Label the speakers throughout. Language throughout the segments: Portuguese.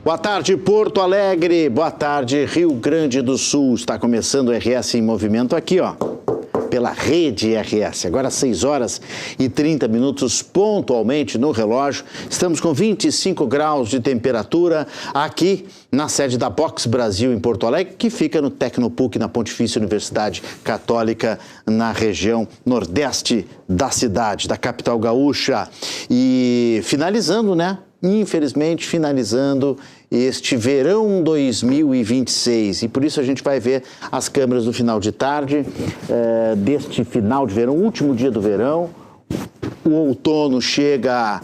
Speaker 1: Boa tarde, Porto Alegre. Boa tarde, Rio Grande do Sul. Está começando o RS em Movimento aqui, ó, pela Rede RS. Agora 6 horas e 30 minutos pontualmente no relógio. Estamos com 25 graus de temperatura aqui na sede da Box Brasil em Porto Alegre, que fica no Tecnopuc, na Pontifícia Universidade Católica, na região nordeste da cidade, da capital gaúcha. E finalizando, né? Infelizmente, finalizando este verão 2026, e por isso a gente vai ver as câmeras no final de tarde deste final de verão, último dia do verão. O outono chega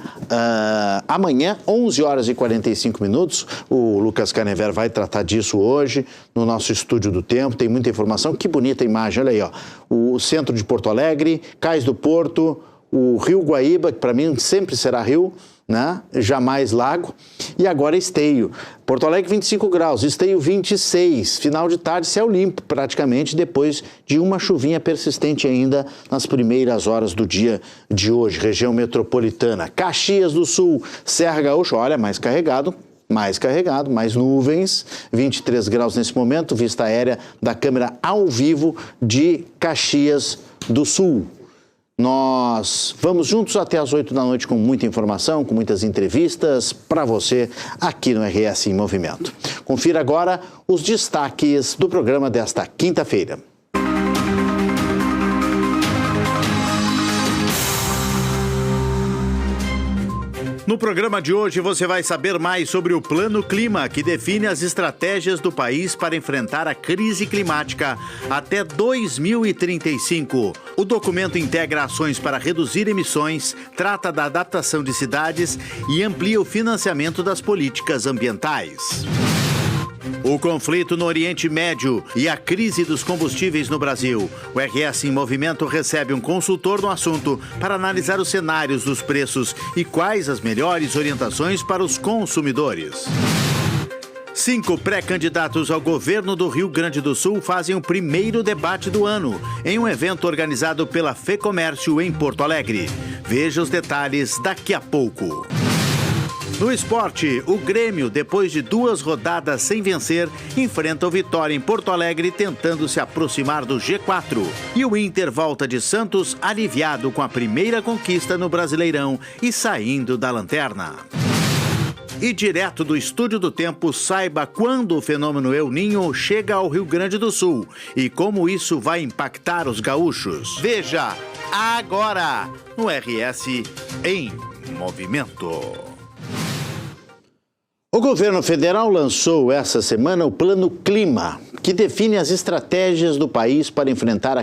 Speaker 1: amanhã, 11 horas e 45 minutos. O Lucas Canever vai tratar disso hoje no nosso Estúdio do Tempo. Tem muita informação. Que bonita imagem, olha aí, ó. O centro de Porto Alegre, Cais do Porto, o Rio Guaíba, que para mim sempre será rio, né? Jamais lago, e agora Esteio. Porto Alegre 25 graus, Esteio 26, final de tarde céu limpo praticamente, depois de uma chuvinha persistente ainda nas primeiras horas do dia de hoje. Região metropolitana, Caxias do Sul, Serra Gaúcha, olha, mais carregado, mais nuvens, 23 graus nesse momento, vista aérea da câmera ao vivo de Caxias do Sul. Nós vamos juntos até às 8 da noite com muita informação, com muitas entrevistas para você aqui no RS em Movimento. Confira agora os destaques do programa desta quinta-feira. No programa de hoje você vai saber mais sobre o Plano Clima, que define as estratégias do país para enfrentar a crise climática até 2035. O documento integra ações para reduzir emissões, trata da adaptação de cidades e amplia o financiamento das políticas ambientais. O conflito no Oriente Médio e a crise dos combustíveis no Brasil. O RS em Movimento recebe um consultor no assunto para analisar os cenários dos preços e quais as melhores orientações para os consumidores. 5 pré-candidatos ao governo do Rio Grande do Sul fazem o primeiro debate do ano, em um evento organizado pela FEComércio em Porto Alegre. Veja os detalhes daqui a pouco. No esporte, o Grêmio, depois de 2 rodadas sem vencer, enfrenta o Vitória em Porto Alegre tentando se aproximar do G4. E o Inter volta de Santos aliviado com a primeira conquista no Brasileirão e saindo da lanterna. E direto do Estúdio do Tempo, saiba quando o fenômeno El Niño chega ao Rio Grande do Sul e como isso vai impactar os gaúchos. Veja agora no RS em Movimento. O governo federal lançou essa semana o Plano Clima, que define as estratégias do país para enfrentar a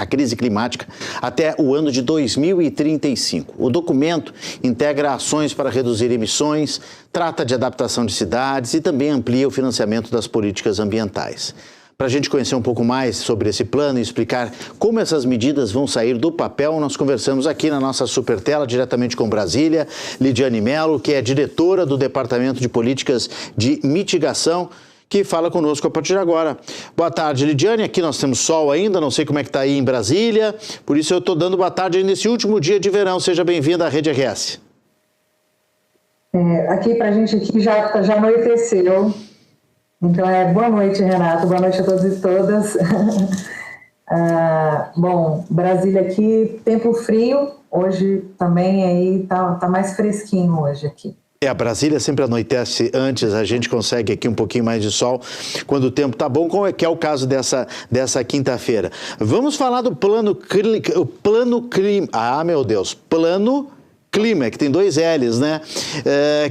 Speaker 1: crise climática até o ano de 2035. O documento integra ações para reduzir emissões, trata de adaptação de cidades e também amplia o financiamento das políticas ambientais. Para a gente conhecer um pouco mais sobre esse plano e explicar como essas medidas vão sair do papel, nós conversamos aqui na nossa super tela, diretamente com Brasília, Lidiane Mello, que é diretora do Departamento de Políticas de Mitigação, que fala conosco a partir de agora. Boa tarde, Lidiane. Aqui nós temos sol ainda, não sei como é que está aí em Brasília, por isso eu estou dando boa tarde aí nesse último dia de verão. Seja bem-vinda à Rede RS.
Speaker 2: Aqui para a gente aqui já anoiteceu. Então, boa noite, Renato, boa noite a todos e todas. Bom, Brasília aqui, tempo frio, hoje também aí tá mais fresquinho hoje aqui.
Speaker 1: A Brasília sempre anoitece antes, a gente consegue aqui um pouquinho mais de sol quando o tempo tá bom, como é que é o caso dessa quinta-feira. Vamos falar do Plano Clima, meu Deus, Plano Clima, que tem 2 L's, né?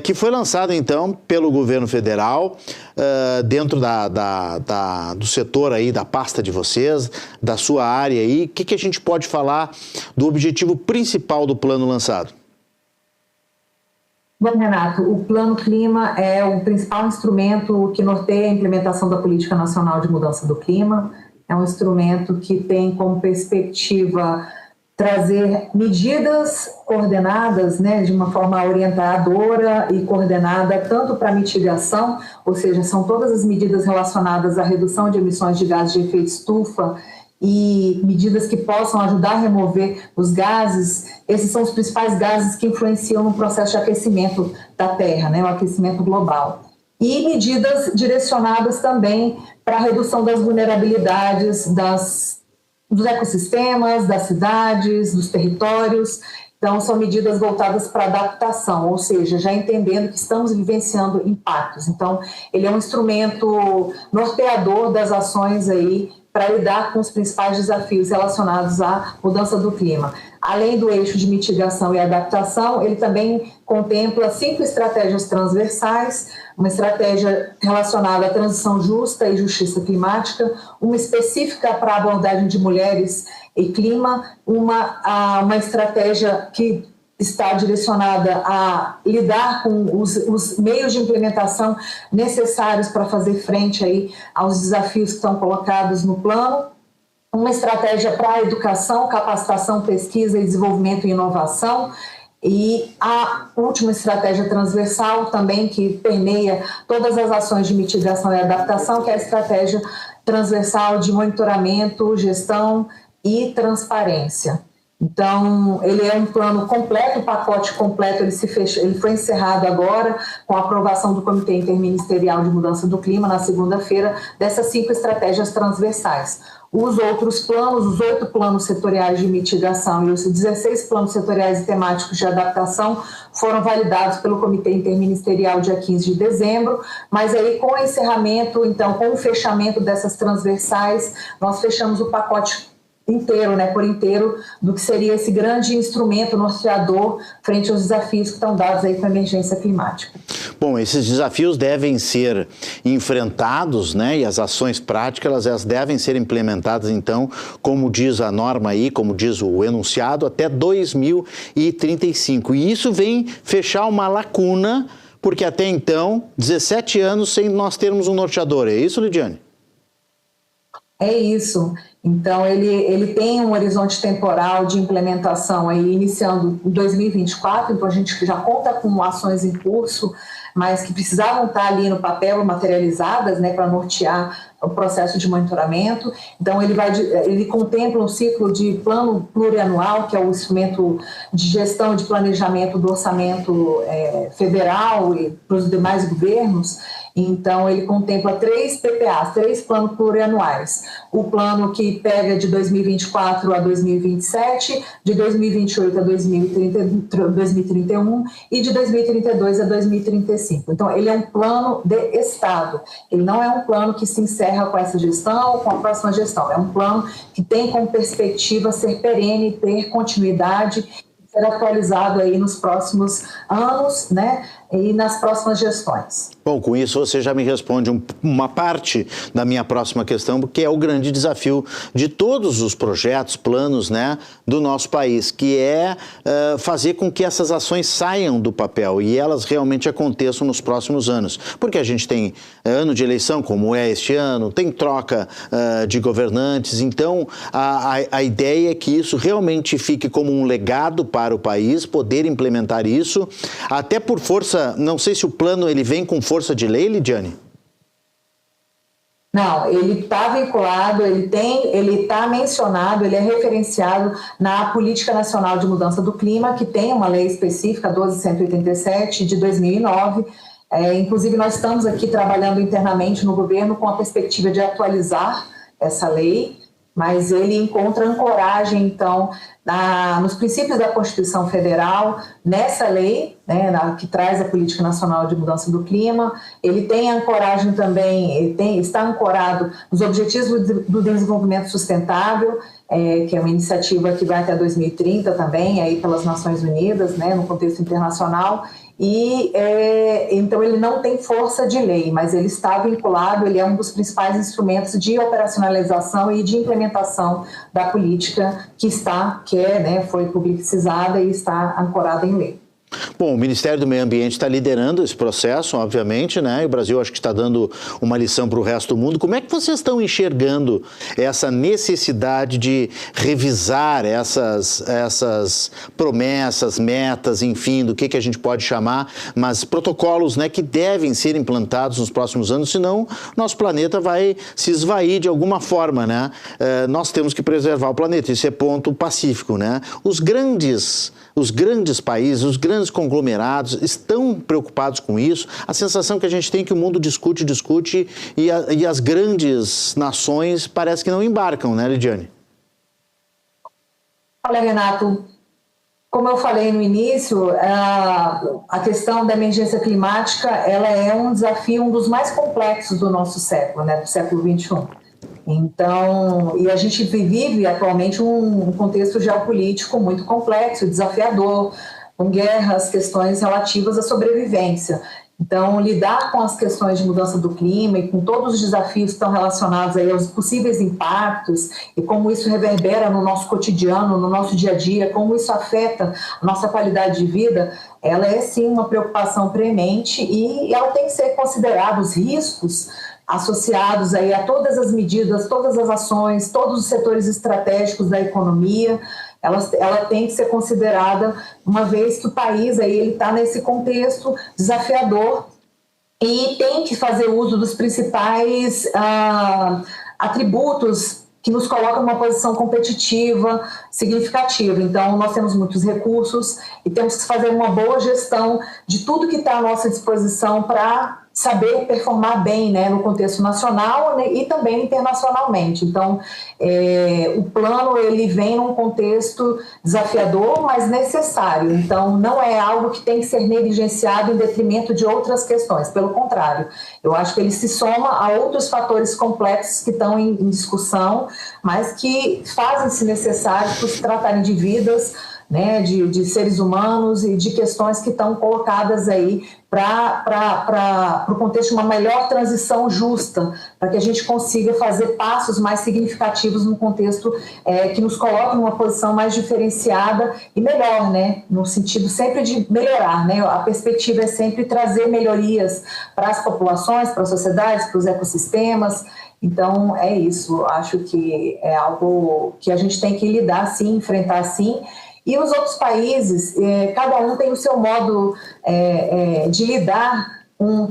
Speaker 1: Que foi lançado, então, pelo governo federal, dentro do setor aí, da pasta de vocês, da sua área aí. O que a gente pode falar do objetivo principal do plano lançado?
Speaker 2: Bom, Renato, o Plano Clima é o principal instrumento que norteia a implementação da Política Nacional de Mudança do Clima. É um instrumento que tem como perspectiva trazer medidas coordenadas, né, de uma forma orientadora e coordenada tanto para mitigação, ou seja, são todas as medidas relacionadas à redução de emissões de gases de efeito estufa e medidas que possam ajudar a remover os gases. Esses são os principais gases que influenciam no processo de aquecimento da Terra, né, o aquecimento global. e medidas direcionadas também para a redução das vulnerabilidades dos ecossistemas, das cidades, dos territórios. Então, são medidas voltadas para adaptação, ou seja, já entendendo que estamos vivenciando impactos. Então, ele é um instrumento norteador das ações aí para lidar com os principais desafios relacionados à mudança do clima. Além do eixo de mitigação e adaptação, ele também contempla 5 estratégias transversais, uma estratégia relacionada à transição justa e justiça climática, uma específica para a abordagem de mulheres e clima, uma estratégia que está direcionada a lidar com os meios de implementação necessários para fazer frente aí aos desafios que estão colocados no plano, uma estratégia para a educação, capacitação, pesquisa e desenvolvimento e inovação, e a última estratégia transversal também que permeia todas as ações de mitigação e adaptação, que é a estratégia transversal de monitoramento, gestão e transparência. Então, ele é um plano completo, o pacote completo, ele foi encerrado agora com a aprovação do Comitê Interministerial de Mudança do Clima na segunda-feira, dessas 5 estratégias transversais. Os outros planos, os 8 planos setoriais de mitigação e os 16 planos setoriais e temáticos de adaptação foram validados pelo Comitê Interministerial dia 15 de dezembro, mas aí com o encerramento, então, com o fechamento dessas transversais, nós fechamos o pacote inteiro, por inteiro, do que seria esse grande instrumento norteador frente aos desafios que estão dados aí com a emergência climática.
Speaker 1: Bom, esses desafios devem ser enfrentados, e as ações práticas, elas devem ser implementadas, então, como diz a norma aí, como diz o enunciado, até 2035. E isso vem fechar uma lacuna, porque até então, 17 anos sem nós termos um norteador. É isso, Lidiane?
Speaker 2: É isso. Então, ele tem um horizonte temporal de implementação aí, iniciando em 2024, então a gente já conta com ações em curso, mas que precisavam estar ali no papel, materializadas, para nortear o processo de monitoramento. Então, ele contempla um ciclo de plano plurianual, que é o instrumento de gestão e de planejamento do orçamento federal e para os demais governos. Então, ele contempla 3 PPAs, 3 planos plurianuais. O plano que pega de 2024 a 2027, de 2028 a 2031 e de 2032 a 2035. Então, ele é um plano de Estado. Ele não é um plano que se encerra com essa gestão ou com a próxima gestão. É um plano que tem como perspectiva ser perene, ter continuidade, ser atualizado aí nos próximos anos, e nas próximas gestões.
Speaker 1: Bom, com isso você já me responde uma parte da minha próxima questão, porque é o grande desafio de todos os projetos, planos, do nosso país, que é fazer com que essas ações saiam do papel e elas realmente aconteçam nos próximos anos. Porque a gente tem ano de eleição, como é este ano, tem troca de governantes, então a ideia é que isso realmente fique como um legado para o país, poder implementar isso, até por força. Não sei se o plano ele vem com força de lei, Lidiane?
Speaker 2: Não, ele está vinculado, ele está mencionado, ele é referenciado na Política Nacional de Mudança do Clima, que tem uma lei específica, 12.187, de 2009. Inclusive, nós estamos aqui trabalhando internamente no governo com a perspectiva de atualizar essa lei, mas ele encontra ancoragem, então, nos princípios da Constituição Federal, nessa lei, que traz a Política Nacional de Mudança do Clima. Ele tem ancoragem também, está ancorado nos Objetivos do Desenvolvimento Sustentável, que é uma iniciativa que vai até 2030 também, aí pelas Nações Unidas, no contexto internacional. E, então, ele não tem força de lei, mas ele está vinculado, ele é um dos principais instrumentos de operacionalização e de implementação da política foi publicizada e está ancorada em lei.
Speaker 1: Bom, o Ministério do Meio Ambiente está liderando esse processo, obviamente, e o Brasil acho que está dando uma lição para o resto do mundo. Como é que vocês estão enxergando essa necessidade de revisar essas promessas, metas, enfim, do que a gente pode chamar, mas protocolos, que devem ser implantados nos próximos anos, senão nosso planeta vai se esvair de alguma forma, Nós temos que preservar o planeta, isso é ponto pacífico, Os grandes Os grandes países, os grandes conglomerados estão preocupados com isso. A sensação que a gente tem é que o mundo discute e as grandes nações parece que não embarcam, né, Lidiane?
Speaker 2: Olha, Renato, como eu falei no início, a questão da emergência climática, ela é um desafio, um dos mais complexos do nosso século, né, do século XXI. Então, e a gente vive atualmente um contexto geopolítico muito complexo, desafiador, com guerras, questões relativas à sobrevivência. Então, lidar com as questões de mudança do clima e com todos os desafios que estão relacionados aí aos possíveis impactos e como isso reverbera no nosso cotidiano, no nosso dia a dia, como isso afeta a nossa qualidade de vida, ela é sim uma preocupação premente e ela tem que ser considerada, os riscos associados aí a todas as medidas, todas as ações, todos os setores estratégicos da economia, ela tem que ser considerada, uma vez que o país aí ele está nesse contexto desafiador e tem que fazer uso dos principais atributos que nos colocam numa posição competitiva, significativa. Então, nós temos muitos recursos e temos que fazer uma boa gestão de tudo que está à nossa disposição para saber performar bem, né, no contexto nacional, né, e também internacionalmente. Então, o plano ele vem num contexto desafiador, mas necessário. Então, não é algo que tem que ser negligenciado em detrimento de outras questões. Pelo contrário, eu acho que ele se soma a outros fatores complexos que estão em discussão, mas que fazem-se necessários por se tratarem de vidas, né, de seres humanos e de questões que estão colocadas aí para o contexto de uma melhor transição justa, para que a gente consiga fazer passos mais significativos no contexto que nos coloca numa posição mais diferenciada e melhor, né, no sentido sempre de melhorar, né, a perspectiva é sempre trazer melhorias para as populações, para as sociedades, para os ecossistemas. Então, é isso, acho que é algo que a gente tem que lidar sim, enfrentar sim. E os outros países, cada um tem o seu modo de lidar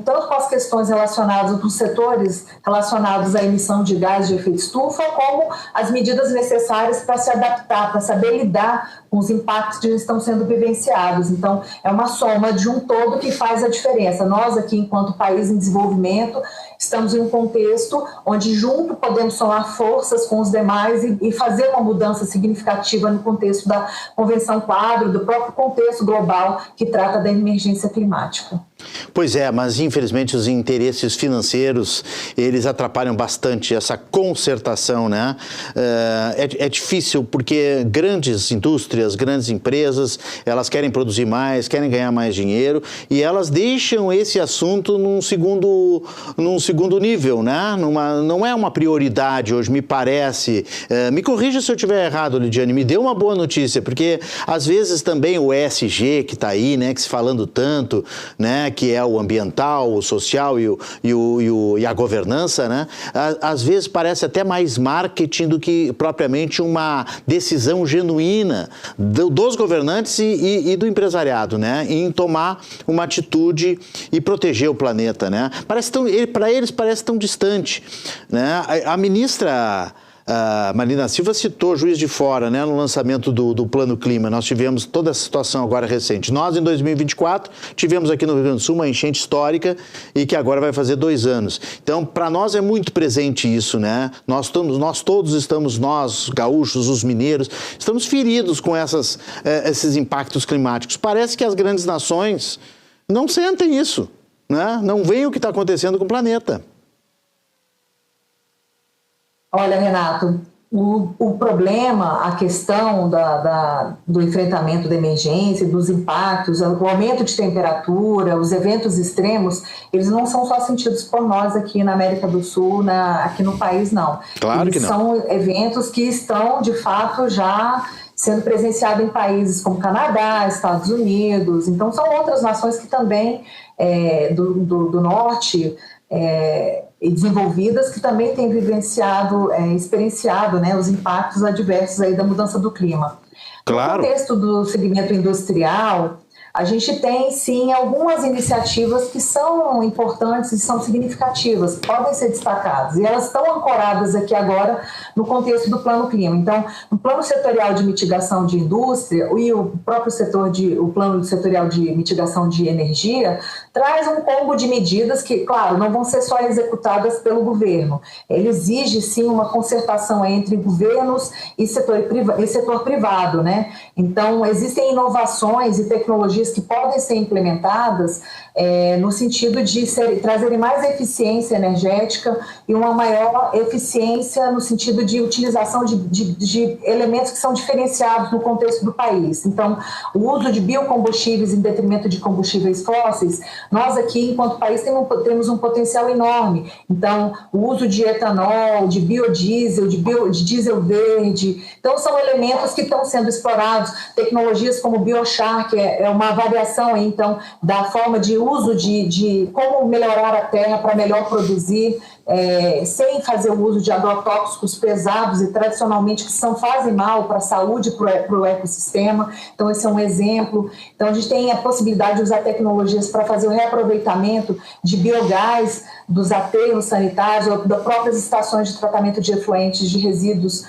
Speaker 2: tanto com as questões relacionadas, com os setores relacionados à emissão de gases de efeito estufa, como as medidas necessárias para se adaptar, para saber lidar com os impactos que estão sendo vivenciados. Então, é uma soma de um todo que faz a diferença. Nós aqui, enquanto país em desenvolvimento, estamos em um contexto onde junto podemos somar forças com os demais e fazer uma mudança significativa no contexto da Convenção Quadro, do próprio contexto global que trata da emergência climática.
Speaker 1: Pois é, mas infelizmente os interesses financeiros, eles atrapalham bastante essa concertação, né? É difícil porque grandes indústrias, grandes empresas, elas querem produzir mais, querem ganhar mais dinheiro e elas deixam esse assunto num segundo nível, né? Não é uma prioridade hoje, me parece. Me corrija se eu estiver errado, Lidiane, me dê uma boa notícia, porque às vezes também o ESG que está aí, né, que se falando tanto, né, que é o ambiental, o social e a governança, né? Às vezes parece até mais marketing do que propriamente uma decisão genuína dos governantes e do empresariado, né? Em tomar uma atitude e proteger o planeta, né? Para eles parece tão distante, né? A ministra Marina Silva citou Juiz de Fora, né, no lançamento do Plano Clima. Nós tivemos toda essa situação agora recente. Nós, em 2024, tivemos aqui no Rio Grande do Sul uma enchente histórica e que agora vai fazer 2 anos. Então, para nós é muito presente isso, né? Nós todos estamos, nós, gaúchos, os mineiros, estamos feridos com esses impactos climáticos. Parece que as grandes nações não sentem isso, né? Não veem o que está acontecendo com o planeta.
Speaker 2: Olha, Renato, o problema, a questão do enfrentamento da emergência, dos impactos, o aumento de temperatura, os eventos extremos, eles não são só sentidos por nós aqui na América do Sul, aqui no país, não.
Speaker 1: Claro que não.
Speaker 2: São eventos que estão, de fato, já sendo presenciados em países como Canadá, Estados Unidos. Então, são outras nações que também, do norte, e desenvolvidas, que também têm vivenciado, experienciado, né, os impactos adversos aí da mudança do clima. Claro. No contexto do segmento industrial, a gente tem sim algumas iniciativas que são importantes e são significativas, podem ser destacadas, e elas estão ancoradas aqui agora no contexto do Plano Clima. Então, no Plano Setorial de Mitigação de Indústria e o próprio o Plano Setorial de Mitigação de Energia, traz um combo de medidas que, claro, não vão ser só executadas pelo governo. Ele exige, sim, uma concertação entre governos e setor privado, né? Então, existem inovações e tecnologias que podem ser implementadas no sentido de trazerem mais eficiência energética e uma maior eficiência no sentido de utilização de elementos que são diferenciados no contexto do país. Então, o uso de biocombustíveis em detrimento de combustíveis fósseis, nós aqui, enquanto país, temos um potencial enorme. Então, o uso de etanol, de biodiesel, de diesel verde, então são elementos que estão sendo explorados. Tecnologias como o biochar, que é uma variação aí, então, da forma de uso de como melhorar a terra para melhor produzir, sem fazer o uso de agrotóxicos pesados e tradicionalmente que fazem mal para a saúde, para o ecossistema. Então, esse é um exemplo. Então, a gente tem a possibilidade de usar tecnologias para fazer o reaproveitamento de biogás dos aterros sanitários ou das próprias estações de tratamento de efluentes de resíduos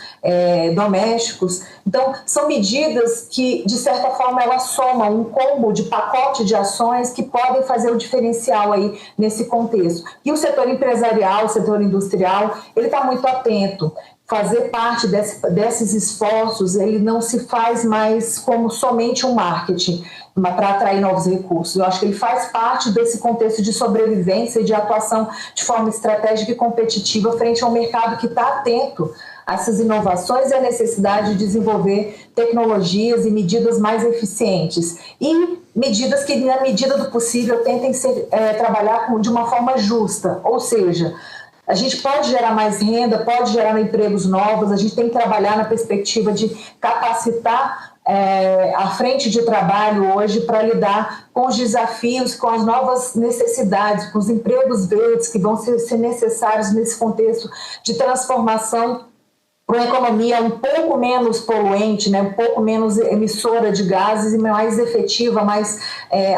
Speaker 2: domésticos. Então, são medidas que, de certa forma, elas somam um combo de pacote de ações que podem fazer o diferencial aí nesse contexto. E o setor empresarial, o setor industrial, ele está muito atento. Fazer parte desses esforços, ele não se faz mais como somente um marketing para atrair novos recursos. Eu acho que ele faz parte desse contexto de sobrevivência e de atuação de forma estratégica e competitiva frente a um mercado que está atento a essas inovações e a necessidade de desenvolver tecnologias e medidas mais eficientes. E medidas que, na medida do possível, tentem trabalhar de uma forma justa, ou seja, a gente pode gerar mais renda, pode gerar empregos novos, a gente tem que trabalhar na perspectiva de capacitar a frente de trabalho hoje para lidar com os desafios, com as novas necessidades, com os empregos verdes que vão ser necessários nesse contexto de transformação para uma economia um pouco menos poluente, né, um pouco menos emissora de gases e mais efetiva, mais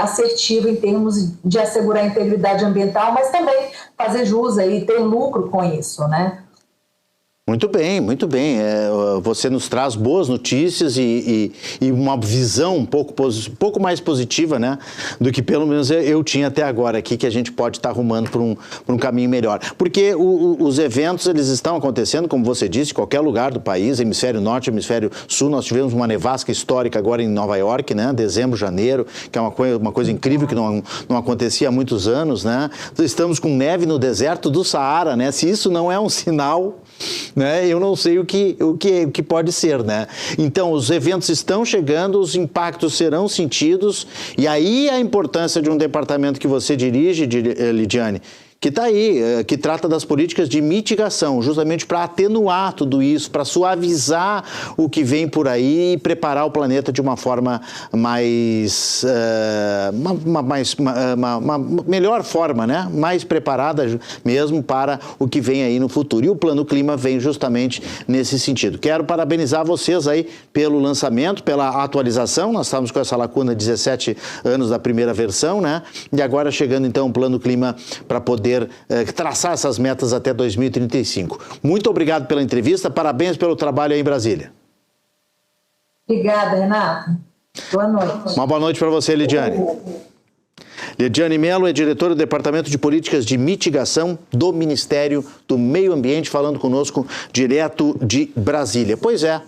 Speaker 2: assertiva em termos de assegurar a integridade ambiental, mas também fazer jus e ter lucro com isso, né?
Speaker 1: Muito bem, muito bem. Você nos traz boas notícias e uma visão um pouco mais positiva, né, do que pelo menos eu tinha até agora aqui, que a gente pode estar arrumando para um caminho melhor. Porque os eventos, eles estão acontecendo, como você disse, em qualquer lugar do país, hemisfério norte, hemisfério sul. Nós tivemos uma nevasca histórica agora em Nova York, né, dezembro, janeiro, que é uma coisa incrível que não acontecia há muitos anos, né. Estamos com neve no deserto do Saara, né. Se isso não é um sinal, né, eu não sei o que pode ser, né? Então, os eventos estão chegando, os impactos serão sentidos, e aí a importância de um departamento que você dirige, Lidiane, que está aí, que trata das políticas de mitigação, justamente para atenuar tudo isso, para suavizar o que vem por aí e preparar o planeta de uma forma mais, uma melhor forma, né? Mais preparada mesmo para o que vem aí no futuro. E o Plano Clima vem justamente nesse sentido. Quero parabenizar vocês aí pelo lançamento, pela atualização. Nós estávamos com essa lacuna 17 anos da primeira versão, né? E agora chegando então o Plano Clima para poder traçar essas metas até 2035. Muito obrigado pela entrevista, parabéns pelo trabalho aí em Brasília.
Speaker 2: Obrigada, Renato. Boa noite.
Speaker 1: Uma boa noite para você, Lidiane. Lidiane Mello é diretora do Departamento de Políticas de Mitigação do Ministério do Meio Ambiente, falando conosco direto de Brasília. Pois é,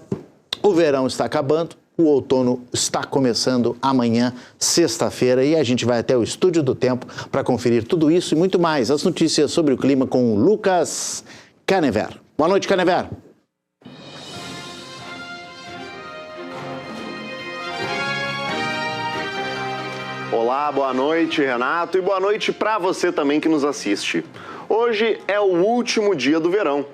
Speaker 1: o verão está acabando. O outono está começando amanhã, sexta-feira, e a gente vai até o Estúdio do Tempo para conferir tudo isso e muito mais. As notícias sobre o clima com o Lucas Canever. Boa noite, Canever.
Speaker 3: Olá, boa noite, Renato, e boa noite para você também que nos assiste. Hoje é o último dia do verão.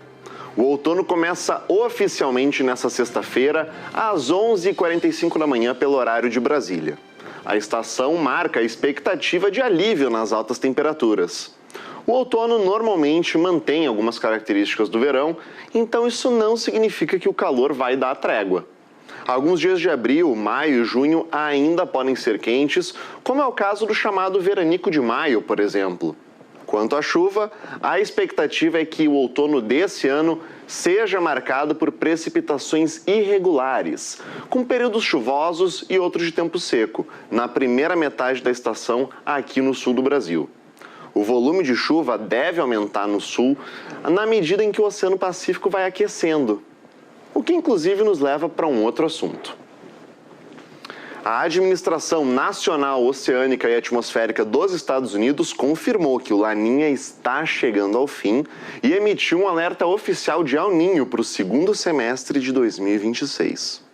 Speaker 3: O outono começa oficialmente nesta sexta-feira, às 11h45 da manhã, pelo horário de Brasília. A estação marca a expectativa de alívio nas altas temperaturas. O outono normalmente mantém algumas características do verão, então isso não significa que o calor vai dar trégua. Alguns dias de abril, maio e junho ainda podem ser quentes, como é o caso do chamado veranico de maio, por exemplo. Quanto à chuva, a expectativa é que o outono desse ano seja marcado por precipitações irregulares, com períodos chuvosos e outros de tempo seco, na primeira metade da estação aqui no sul do Brasil. O volume de chuva deve aumentar no sul na medida em que o Oceano Pacífico vai aquecendo, o que inclusive nos leva para um outro assunto. A Administração Nacional Oceânica e Atmosférica dos Estados Unidos confirmou que o Laninha está chegando ao fim e emitiu um alerta oficial de El Niño para o segundo semestre de 2026.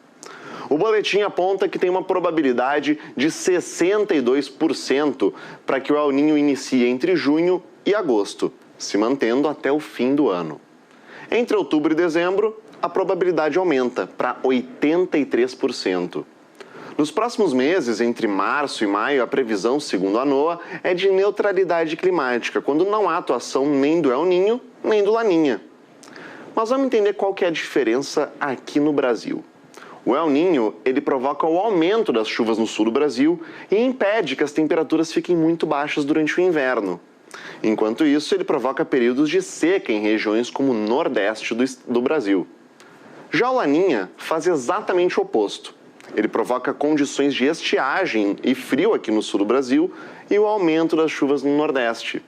Speaker 3: O boletim aponta que tem uma probabilidade de 62% para que o El Niño inicie entre junho e agosto, se mantendo até o fim do ano. Entre outubro e dezembro, a probabilidade aumenta para 83%. Nos próximos meses, entre março e maio, a previsão, segundo a NOAA, é de neutralidade climática, quando não há atuação nem do El Niño, nem do Laninha. Mas vamos entender qual que é a diferença aqui no Brasil. O El Niño, ele provoca o aumento das chuvas no sul do Brasil e impede que as temperaturas fiquem muito baixas durante o inverno. Enquanto isso, ele provoca períodos de seca em regiões como o nordeste do Brasil. Já o Laninha faz exatamente o oposto. Ele provoca condições de estiagem e frio aqui no sul do Brasil e o aumento das chuvas no Nordeste.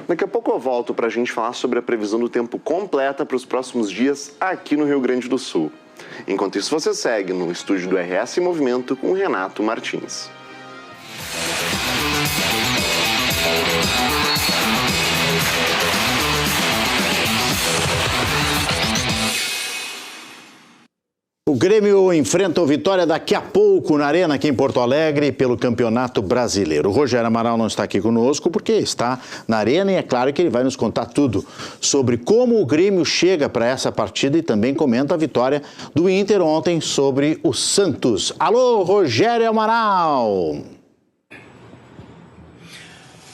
Speaker 3: Daqui a pouco eu volto para a gente falar sobre a previsão do tempo completa para os próximos dias aqui no Rio Grande do Sul. Enquanto isso, você segue no estúdio do RS em Movimento com o Renato Martins.
Speaker 1: O Grêmio enfrenta o Vitória daqui a pouco na Arena, aqui em Porto Alegre, pelo Campeonato Brasileiro. O Rogério Amaral não está aqui conosco porque está na Arena e é claro que ele vai nos contar tudo sobre como o Grêmio chega para essa partida e também comenta a vitória do Inter ontem sobre o Santos. Alô, Rogério Amaral!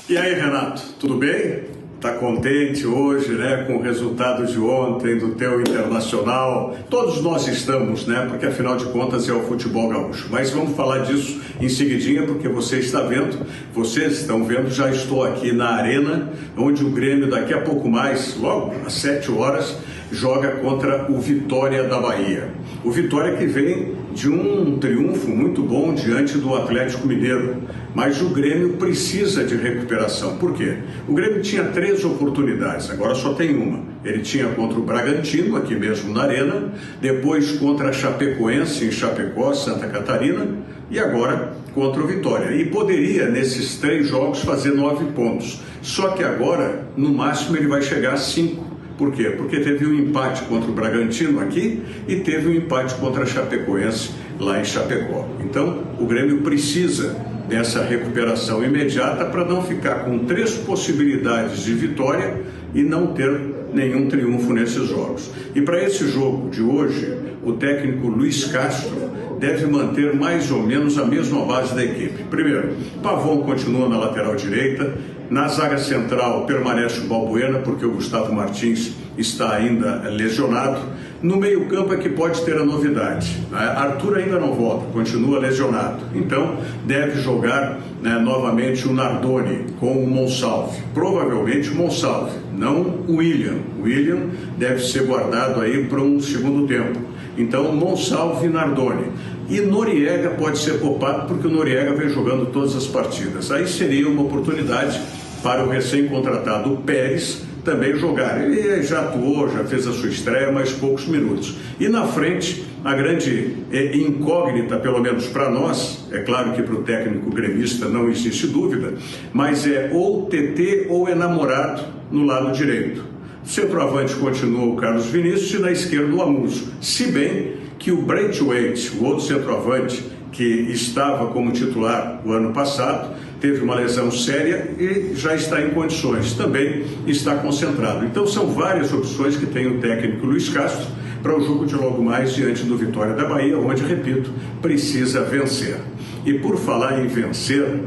Speaker 4: E aí, Renato, tudo bem? Tá contente hoje, né, com o resultado de ontem do teu Internacional? Todos nós estamos, né, porque afinal de contas é o futebol gaúcho. Mas vamos falar disso em seguidinha, porque vocês estão vendo, já estou aqui na Arena, onde o Grêmio daqui a pouco mais, logo às 7 horas, joga contra o Vitória da Bahia. O Vitória que vem de um triunfo muito bom diante do Atlético Mineiro. Mas o Grêmio precisa de recuperação. Por quê? O Grêmio tinha 3 oportunidades, agora só tem uma. Ele tinha contra o Bragantino, aqui mesmo na Arena, depois contra a Chapecoense, em Chapecó, Santa Catarina, e agora contra o Vitória. E poderia, nesses 3 jogos, fazer 9 pontos. Só que agora, no máximo, ele vai chegar a 5. Por quê? Porque teve um empate contra o Bragantino aqui e teve um empate contra a Chapecoense lá em Chapecó. Então, o Grêmio precisa dessa recuperação imediata para não ficar com 3 possibilidades de vitória e não ter nenhum triunfo nesses jogos. E para esse jogo de hoje, o técnico Luiz Castro deve manter mais ou menos a mesma base da equipe. Primeiro, Pavon continua na lateral direita. Na zaga central permanece o Balbuena, porque o Gustavo Martins está ainda lesionado. No meio-campo é que pode ter a novidade. Arthur ainda não volta, continua lesionado. Então, deve jogar, né, novamente o Nardoni com o Monsalve. Provavelmente o Monsalve, não o William. O William deve ser guardado aí para um segundo tempo. Então, Monsalve e Nardoni. E Noriega pode ser poupado porque o Noriega vem jogando todas as partidas. Aí seria uma oportunidade para o recém-contratado Pérez também jogar. Ele já atuou, já fez a sua estreia, mas poucos minutos. E na frente, a grande incógnita, pelo menos para nós, é claro que para o técnico gremista não existe dúvida, mas é ou TT ou é Namorado no lado direito. Centroavante continua o Carlos Vinícius e na esquerda o Amuso. Se bem que o Braithwaite, o outro centroavante que estava como titular o ano passado, teve uma lesão séria e já está em condições, também está concentrado. Então são várias opções que tem o técnico Luiz Castro para o jogo de logo mais diante do Vitória da Bahia, onde, repito, precisa vencer. E por falar em vencer,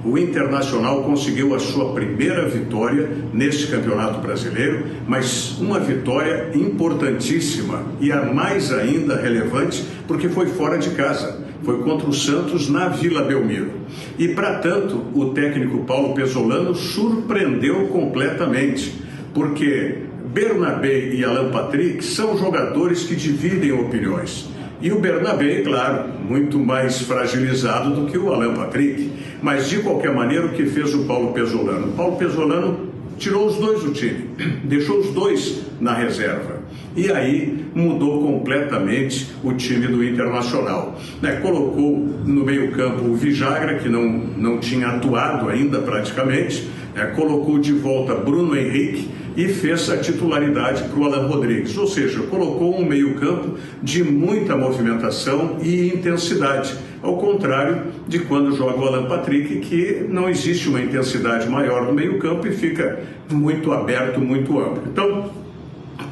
Speaker 4: o Internacional conseguiu a sua primeira vitória neste Campeonato Brasileiro, mas uma vitória importantíssima e a mais ainda relevante porque foi fora de casa. Foi contra o Santos na Vila Belmiro. E, para tanto, o técnico Paulo Pezzolano surpreendeu completamente, porque Bernabé e Alan Patrick são jogadores que dividem opiniões. E o Bernabé, claro, muito mais fragilizado do que o Alan Patrick. Mas, de qualquer maneira, o que fez o Paulo Pezzolano? O Paulo Pezzolano tirou os dois do time, deixou os dois na reserva. E aí mudou completamente o time do Internacional. Colocou no meio-campo o Vijagra, que não tinha atuado ainda praticamente, colocou de volta Bruno Henrique e fez a titularidade para o Alan Rodrigues. Ou seja, colocou um meio-campo de muita movimentação e intensidade, ao contrário de quando joga o Alan Patrick, que não existe uma intensidade maior no meio-campo e fica muito aberto, muito amplo. Então,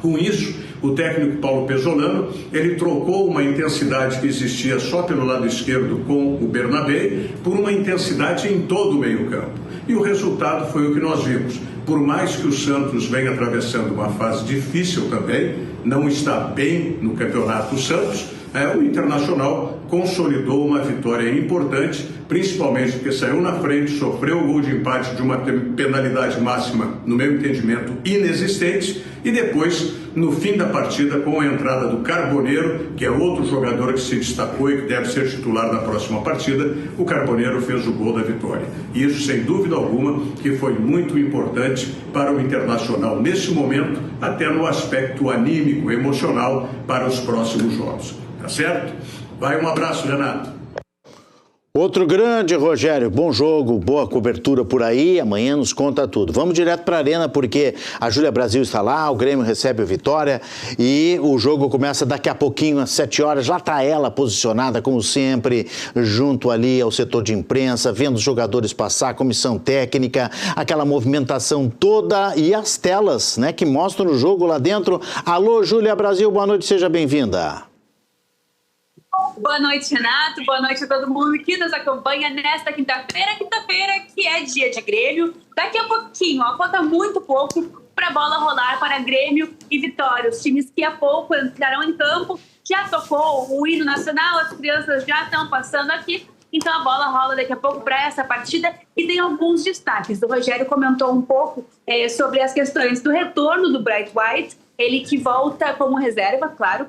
Speaker 4: com isso, o técnico Paulo Pezzolano, ele trocou uma intensidade que existia só pelo lado esquerdo com o Bernabé por uma intensidade em todo o meio-campo. E o resultado foi o que nós vimos. Por mais que o Santos venha atravessando uma fase difícil também, não está bem no Campeonato Santos, o Internacional consolidou uma vitória importante, principalmente porque saiu na frente, sofreu o gol de empate de uma penalidade máxima, no meu entendimento, inexistente, e depois, no fim da partida, com a entrada do Carboneiro, que é outro jogador que se destacou e que deve ser titular na próxima partida, o Carboneiro fez o gol da vitória. E isso, sem dúvida alguma, que foi muito importante para o Internacional nesse momento, até no aspecto anímico, emocional, para os próximos jogos. Tá certo? Vai, um abraço, Renato.
Speaker 1: Outro grande, Rogério, bom jogo, boa cobertura por aí, amanhã nos conta tudo. Vamos direto para a Arena porque a Júlia Brasil está lá, o Grêmio recebe o Vitória e o jogo começa daqui a pouquinho, às 7 horas, lá está ela posicionada, como sempre, junto ali ao setor de imprensa, vendo os jogadores passar, comissão técnica, aquela movimentação toda e as telas, né, que mostram o jogo lá dentro. Alô, Júlia Brasil, boa noite, seja bem-vinda.
Speaker 5: Boa noite, Renato. Boa noite a todo mundo que nos acompanha nesta quinta-feira que é dia de Grêmio. Daqui a pouquinho, falta muito pouco para a bola rolar para Grêmio e Vitória. Os times que há pouco entrarão em campo, já tocou o hino nacional, as crianças já estão passando aqui. Então a bola rola daqui a pouco para essa partida e tem alguns destaques. O Rogério comentou um pouco sobre as questões do retorno do Bright White, ele que volta como reserva, claro.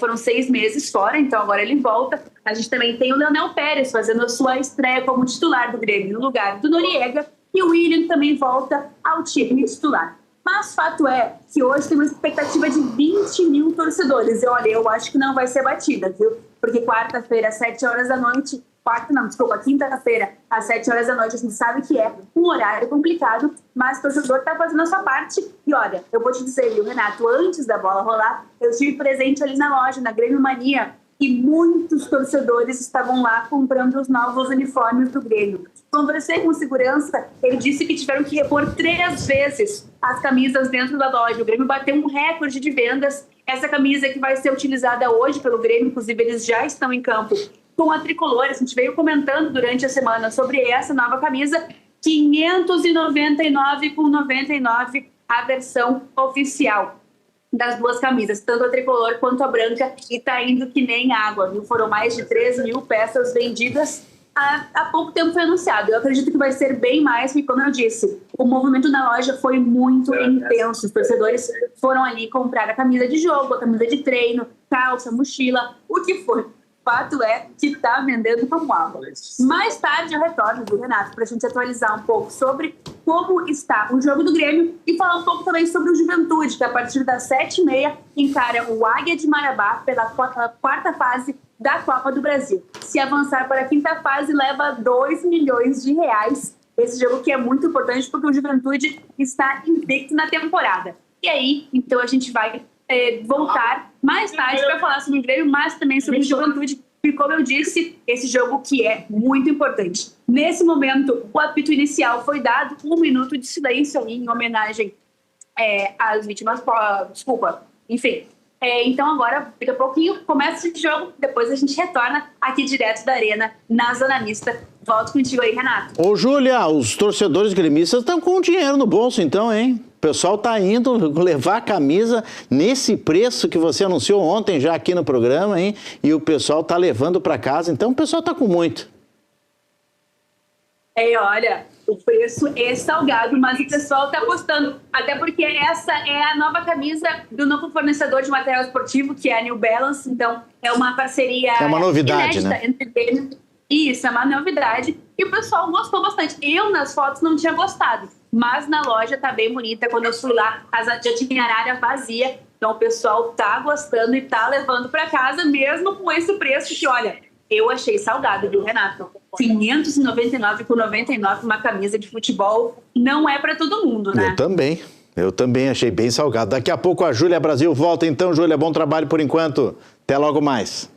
Speaker 5: Foram 6 meses fora, então agora ele volta. A gente também tem o Leonel Pérez fazendo a sua estreia como titular do Grêmio no lugar do Noriega, e o William também volta ao time titular. Mas fato é que hoje tem uma expectativa de 20 mil torcedores. E olha, eu acho que não vai ser batida, viu? Porque quarta-feira, às 7 horas da noite... quinta-feira, às 7 horas da noite, a gente sabe que é um horário complicado, mas o torcedor está fazendo a sua parte. E olha, eu vou te dizer, viu, Renato, antes da bola rolar, eu estive presente ali na loja, na Grêmio Mania, e muitos torcedores estavam lá comprando os novos uniformes do Grêmio. Conversei com segurança, ele disse que tiveram que repor 3 vezes as camisas dentro da loja. O Grêmio bateu um recorde de vendas. Essa camisa que vai ser utilizada hoje pelo Grêmio, inclusive eles já estão em campo com a tricolor. A gente veio comentando durante a semana sobre essa nova camisa, 599,99 a versão oficial das duas camisas, tanto a tricolor quanto a branca, e tá indo que nem água, viu? Foram mais de 3 mil peças vendidas. Há pouco tempo foi anunciado. Eu acredito que vai ser bem mais, porque, como eu disse, o movimento na loja foi muito intenso. Os torcedores foram ali comprar a camisa de jogo, a camisa de treino, calça, mochila, o que for. Fato é que está vendendo como água. Mais tarde eu retorno, viu, Renato, para a gente atualizar um pouco sobre como está o jogo do Grêmio e falar um pouco também sobre o Juventude, que a partir das 7h30 encara o Águia de Marabá pela 4ª fase da Copa do Brasil. Se avançar para a 5ª fase, leva 2 milhões de reais. Esse jogo que é muito importante porque o Juventude está invicto na temporada. E aí, então a gente vai voltar mais tarde para falar sobre o Grêmio, mas também sobre o Juventude, e como eu disse, esse jogo que é muito importante. Nesse momento, o apito inicial foi dado, 1 minuto de silêncio ali, em homenagem às vítimas, enfim. Então agora, daqui a pouquinho, começa esse jogo, depois a gente retorna aqui direto da Arena, na Zona Mista, Volto contigo aí, Renato.
Speaker 1: Ô, Júlia, os torcedores gremistas estão com dinheiro no bolso, então, hein? O pessoal tá indo levar a camisa nesse preço que você anunciou ontem já aqui no programa, hein? E o pessoal tá levando para casa, então o pessoal tá com muito.
Speaker 5: Olha, o preço é salgado, mas o pessoal tá gostando. Até porque essa é a nova camisa do novo fornecedor de material esportivo, que é a New Balance. Então, é uma parceria...
Speaker 1: É uma novidade,
Speaker 5: inédita,
Speaker 1: né?
Speaker 5: entre eles. Isso, é uma novidade. E o pessoal gostou bastante. Eu, nas fotos, não tinha gostado. Mas na loja tá bem bonita. Quando eu fui lá, já tinha a área vazia. Então, o pessoal tá gostando e tá levando para casa, mesmo com esse preço que, olha, eu achei salgado, viu, Renato? R$ 599,99 uma camisa de futebol não é para todo mundo, né?
Speaker 1: Eu também achei bem salgado. Daqui a pouco a Júlia Brasil volta. Então, Júlia, bom trabalho por enquanto. Até logo mais.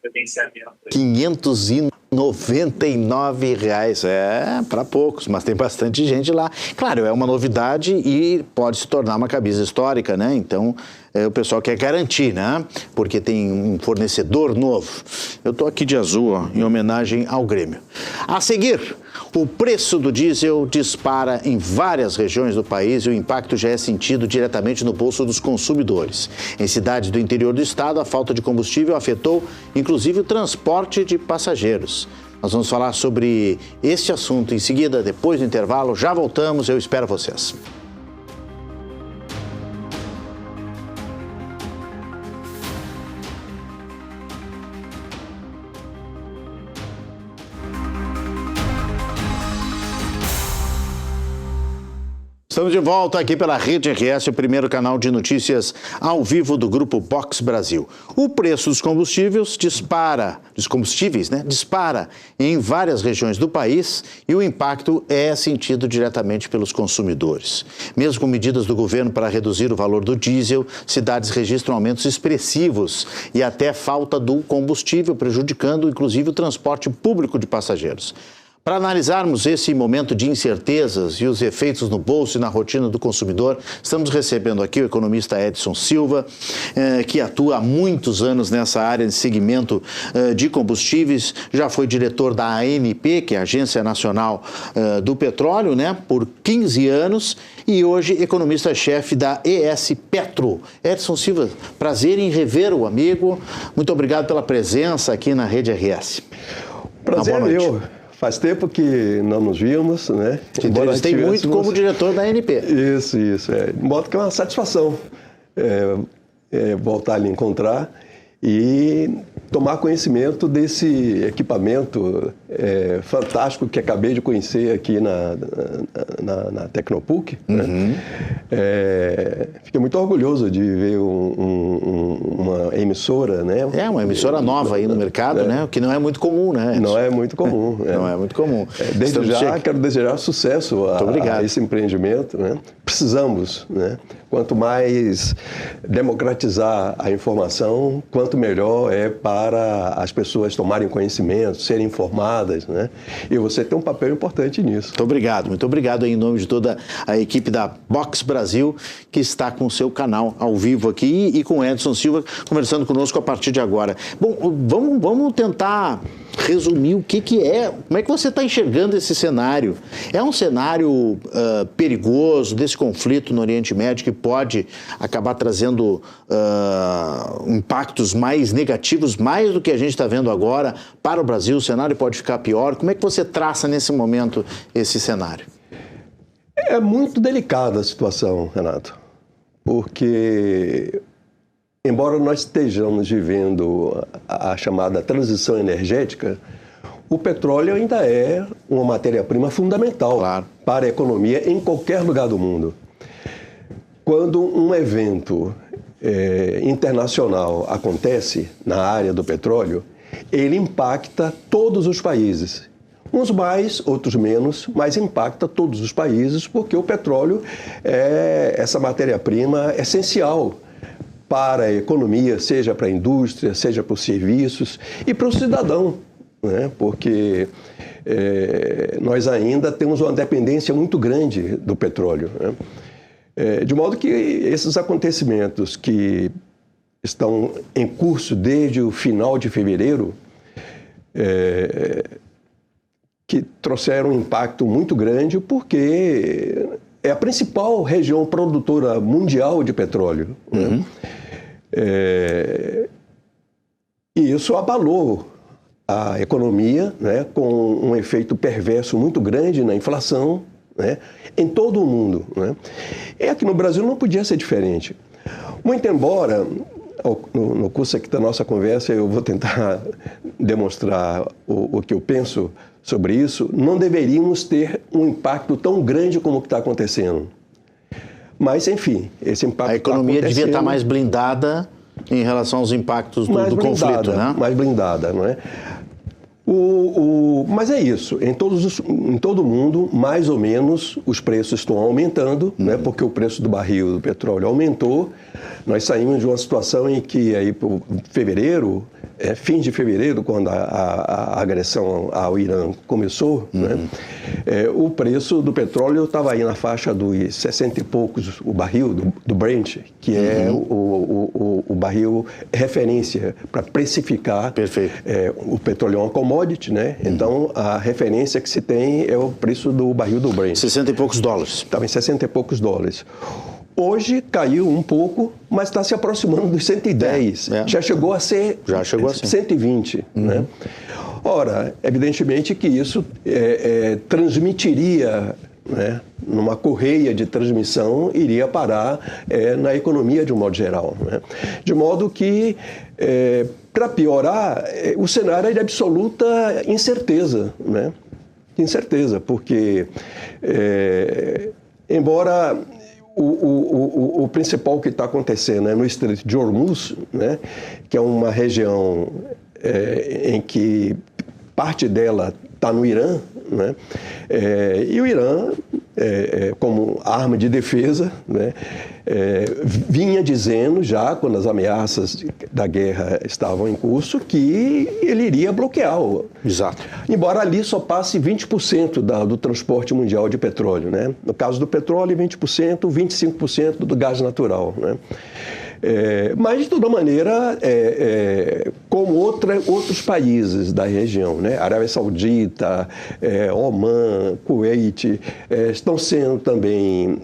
Speaker 1: R$599. É, para poucos, mas tem bastante gente lá. Claro, é uma novidade e pode se tornar uma camisa histórica, né? Então, o pessoal quer garantir, né? Porque tem um fornecedor novo. Eu tô aqui de azul, ó, em homenagem ao Grêmio. A seguir, o preço do diesel dispara em várias regiões do país e o impacto já é sentido diretamente no bolso dos consumidores. Em cidades do interior do estado, a falta de combustível afetou, inclusive, o transporte de passageiros. Nós vamos falar sobre este assunto em seguida, depois do intervalo. Já voltamos, eu espero vocês. Estamos de volta aqui pela Rede RS, o primeiro canal de notícias ao vivo do Grupo Box Brasil. O preço dos combustíveis dispara em várias regiões do país e o impacto é sentido diretamente pelos consumidores. Mesmo com medidas do governo para reduzir o valor do diesel, cidades registram aumentos expressivos e até falta do combustível, prejudicando inclusive o transporte público de passageiros. Para analisarmos esse momento de incertezas e os efeitos no bolso e na rotina do consumidor, estamos recebendo aqui o economista Edson Silva, que atua há muitos anos nessa área de segmento de combustíveis, já foi diretor da ANP, que é a Agência Nacional do Petróleo, né, por 15 anos, e hoje economista-chefe da ES Petro. Edson Silva, prazer em rever o amigo, muito obrigado pela presença aqui na Rede RS.
Speaker 6: Prazer é meu. Faz tempo que não nos vimos, né?
Speaker 1: Te entrevistei muito como diretor da ANP.
Speaker 6: Isso. De modo que é uma satisfação voltar a lhe encontrar e tomar conhecimento desse equipamento fantástico que acabei de conhecer aqui na Tecnopuc. Né? Fiquei muito orgulhoso de ver uma emissora, né?
Speaker 1: Uma emissora nova aí no mercado, né? O que não é muito comum, né?
Speaker 6: Não é muito comum.
Speaker 1: Não é muito comum.
Speaker 6: Desde já quero desejar sucesso a esse empreendimento, né? Precisamos, né? Quanto mais democratizar a informação, quanto melhor é para as pessoas tomarem conhecimento, serem informadas, né? E você tem um papel importante nisso.
Speaker 1: Muito obrigado em nome de toda a equipe da Box Brasil, que está com o seu canal ao vivo aqui e com o Edson Silva conversando conosco a partir de agora. Bom, vamos tentar resumir o que é, como é que você está enxergando esse cenário. É um cenário perigoso desse conflito no Oriente Médio que pode acabar trazendo impactos mais negativos, mais do que a gente está vendo agora para o Brasil. O cenário pode ficar pior. Como é que você traça nesse momento esse cenário?
Speaker 6: É muito delicada a situação, Renato, porque embora nós estejamos vivendo a chamada transição energética, o petróleo ainda é uma matéria-prima fundamental para a economia em qualquer lugar do mundo. Quando um evento internacional acontece na área do petróleo, ele impacta todos os países. Uns mais, outros menos, mas impacta todos os países porque o petróleo é essa matéria-prima essencial para a economia, seja para a indústria, seja para os serviços e para o cidadão, né? Porque nós ainda temos uma dependência muito grande do petróleo, né? De modo que esses acontecimentos que estão em curso desde o final de fevereiro que trouxeram um impacto muito grande, porque é a principal região produtora mundial de petróleo. Né? E isso abalou a economia, né, com um efeito perverso muito grande na inflação, né, em todo o mundo. Né? E aqui no Brasil não podia ser diferente. Muito embora, no curso aqui da nossa conversa, eu vou tentar demonstrar o que eu penso sobre isso, não deveríamos ter um impacto tão grande como o que está acontecendo. Mas, enfim, esse impacto
Speaker 1: a economia devia estar mais blindada em relação aos impactos do conflito, né?
Speaker 6: Mais blindada, não é? Mas é isso, em todo o mundo, mais ou menos, os preços estão aumentando, né, porque o preço do barril do petróleo aumentou. Nós saímos de uma situação em que, aí, por fevereiro, fim de fevereiro, quando a agressão ao Irã começou, né, o preço do petróleo estava aí na faixa dos 60 e poucos, o barril do Brent, que é o barril referência para precificar o petróleo, é uma commodity, né? Então, a referência que se tem é o preço do barril do Brent.
Speaker 1: 60 e poucos dólares.
Speaker 6: Estava em 60 e poucos dólares. Hoje caiu um pouco, mas está se aproximando dos 110. Já chegou a ser 120. Né? Ora, evidentemente que isso transmitiria, né, numa correia de transmissão, iria parar na economia de um modo geral. Né? De modo que, para piorar, o cenário é de absoluta incerteza. Né? Incerteza, porque, embora o principal que está acontecendo no Estreito de Hormuz, né, que é uma região em que parte dela está no Irã, né, e o Irã, como arma de defesa, né, vinha dizendo já, quando as ameaças da guerra estavam em curso, que ele iria bloquear.
Speaker 1: Exato.
Speaker 6: Embora ali só passe 20% do transporte mundial de petróleo. Né? No caso do petróleo, 20%, 25% do gás natural. Né? Mas, de toda maneira, como outros países da região, né? Arábia Saudita, Omã, Kuwait, estão sendo também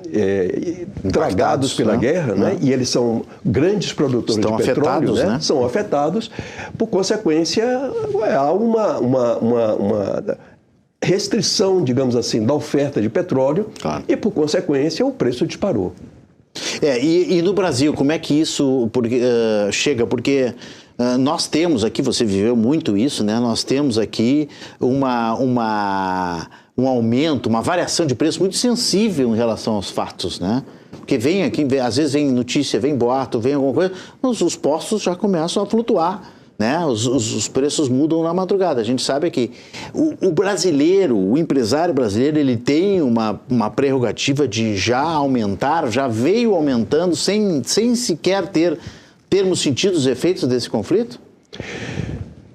Speaker 6: tragados pela guerra, né? E eles são grandes produtores de petróleo, né? São afetados. Por consequência, há uma restrição, digamos assim, da oferta de petróleo, e, por consequência, o preço disparou.
Speaker 1: E no Brasil, como é que isso chega? Porque nós temos aqui, você viveu muito isso, né? Nós temos aqui um aumento, uma variação de preço muito sensível em relação aos fatos, né? Porque vem aqui, às vezes vem notícia, vem boato, vem alguma coisa, mas os postos já começam a flutuar. Né? Os preços mudam na madrugada. A gente sabe que o brasileiro, o empresário brasileiro, ele tem uma prerrogativa de já aumentar, já veio aumentando sem sequer termos sentido os efeitos desse conflito?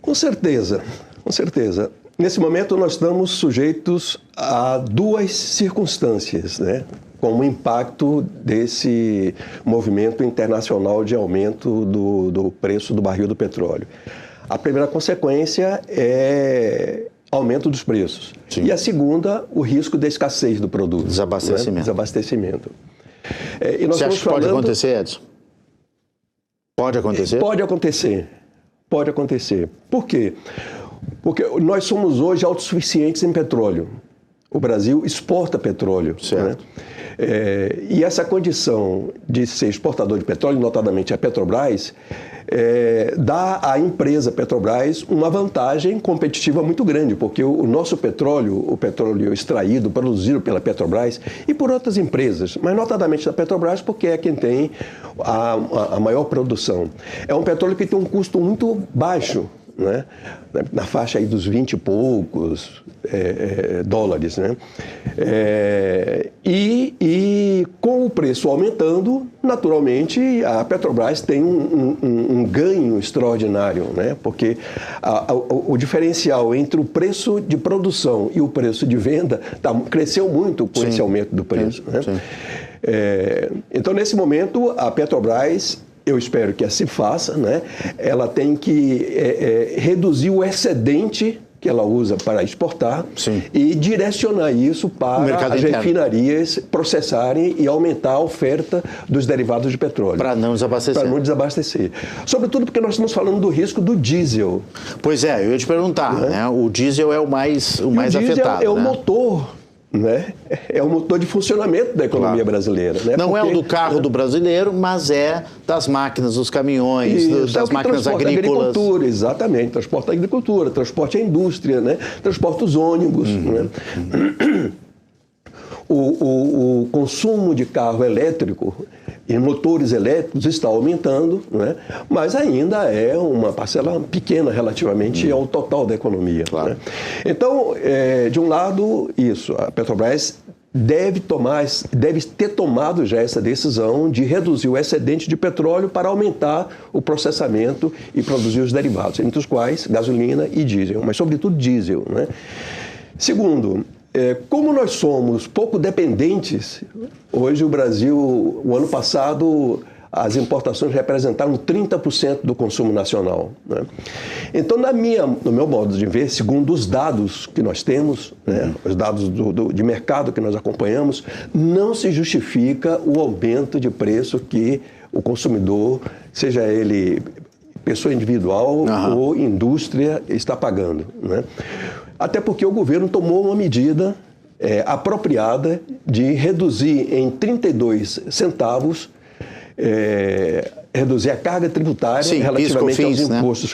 Speaker 6: Com certeza, com certeza. Nesse momento nós estamos sujeitos a duas circunstâncias, né? Como impacto desse movimento internacional de aumento do preço do barril do petróleo. A primeira consequência é aumento dos preços. Sim. E a segunda, o risco da escassez do produto.
Speaker 1: Desabastecimento.
Speaker 6: Né? Desabastecimento.
Speaker 1: E nós Você acha que pode acontecer, Edson? Pode acontecer?
Speaker 6: Pode acontecer. Pode acontecer. Por quê? Porque nós somos hoje autossuficientes em petróleo. O Brasil exporta petróleo.
Speaker 1: Certo.
Speaker 6: Né? E essa condição de ser exportador de petróleo, notadamente a Petrobras, dá à empresa Petrobras uma vantagem competitiva muito grande, porque o nosso petróleo, o petróleo extraído, produzido pela Petrobras e por outras empresas, mas notadamente da Petrobras, porque é quem tem a maior produção. É um petróleo que tem um custo muito baixo, né? Na faixa aí dos 20 e poucos dólares, né? E com o preço aumentando, naturalmente a Petrobras tem um ganho extraordinário, né? Porque o diferencial entre o preço de produção e o preço de venda cresceu muito com esse aumento do preço, né? Então, nesse momento, a Petrobras, eu espero que assim faça, né? Ela tem que reduzir o excedente que ela usa para exportar,
Speaker 1: sim,
Speaker 6: e direcionar isso para as refinarias processarem e aumentar a oferta dos derivados de petróleo.
Speaker 1: Para não desabastecer.
Speaker 6: Para não desabastecer. Sobretudo porque nós estamos falando do risco do diesel.
Speaker 1: Pois é, eu ia te perguntar, né? O diesel é o mais afetado. O diesel
Speaker 6: é o motor. Né? É o motor de funcionamento da economia brasileira. Né?
Speaker 1: Não é o do carro do brasileiro, mas é das máquinas, dos caminhões, das máquinas agrícolas.
Speaker 6: Agricultura, exatamente. Transporta a agricultura, transporte a indústria, né? Transporta os ônibus. Né? O consumo de carro elétrico e motores elétricos está aumentando, né? Mas ainda é uma parcela pequena relativamente ao total da economia.
Speaker 1: Claro.
Speaker 6: Né? Então, de um lado, isso, a Petrobras deve ter tomado já essa decisão de reduzir o excedente de petróleo para aumentar o processamento e produzir os derivados, entre os quais gasolina e diesel, mas sobretudo diesel. Né? Segundo, como nós somos pouco dependentes, hoje o Brasil, o ano passado, as importações representaram 30% do consumo nacional. Né? Então, no meu modo de ver, segundo os dados que nós temos, né, os dados de mercado que nós acompanhamos, não se justifica o aumento de preço que o consumidor, seja ele pessoa individual ou indústria, está pagando. Né? Até porque o governo tomou uma medida apropriada de reduzir em 32 centavos reduzir a carga tributária relativamente aos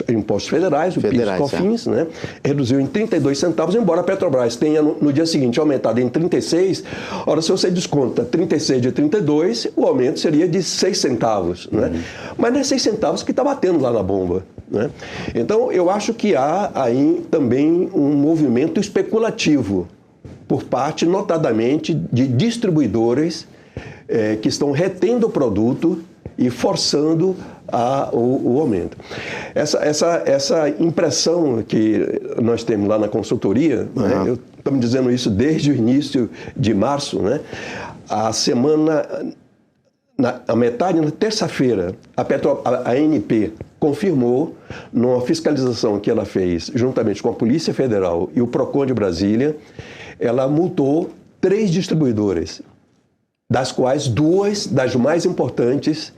Speaker 6: impostos federais, o PIS e COFINS, né? Reduziu em 32 centavos, embora a Petrobras tenha no dia seguinte aumentado em 36. Ora, se você desconta 36 de 32, o aumento seria de 6 centavos. Né? Mas não é 6 centavos que está batendo lá na bomba. Né? Então, eu acho que há aí também um movimento especulativo por parte, notadamente, de distribuidores que estão retendo o produto e forçando o aumento. Essa impressão que nós temos lá na consultoria, né, eu estou me dizendo isso desde o início de março, né, a metade, na terça-feira, a ANP confirmou, numa fiscalização que ela fez juntamente com a Polícia Federal e o PROCON de Brasília, ela multou 3 distribuidoras, das quais 2 das mais importantes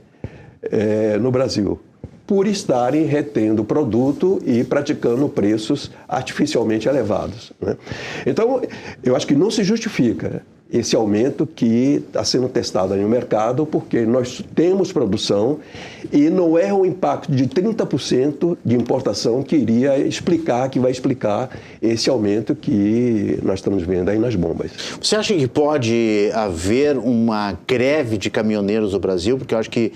Speaker 6: no Brasil, por estarem retendo o produto e praticando preços artificialmente elevados. Né? Então, eu acho que não se justifica esse aumento que está sendo testado aí no mercado, porque nós temos produção e não é um impacto de 30% de importação que vai explicar esse aumento que nós estamos vendo aí nas bombas.
Speaker 1: Você acha que pode haver uma greve de caminhoneiros no Brasil? Porque eu acho que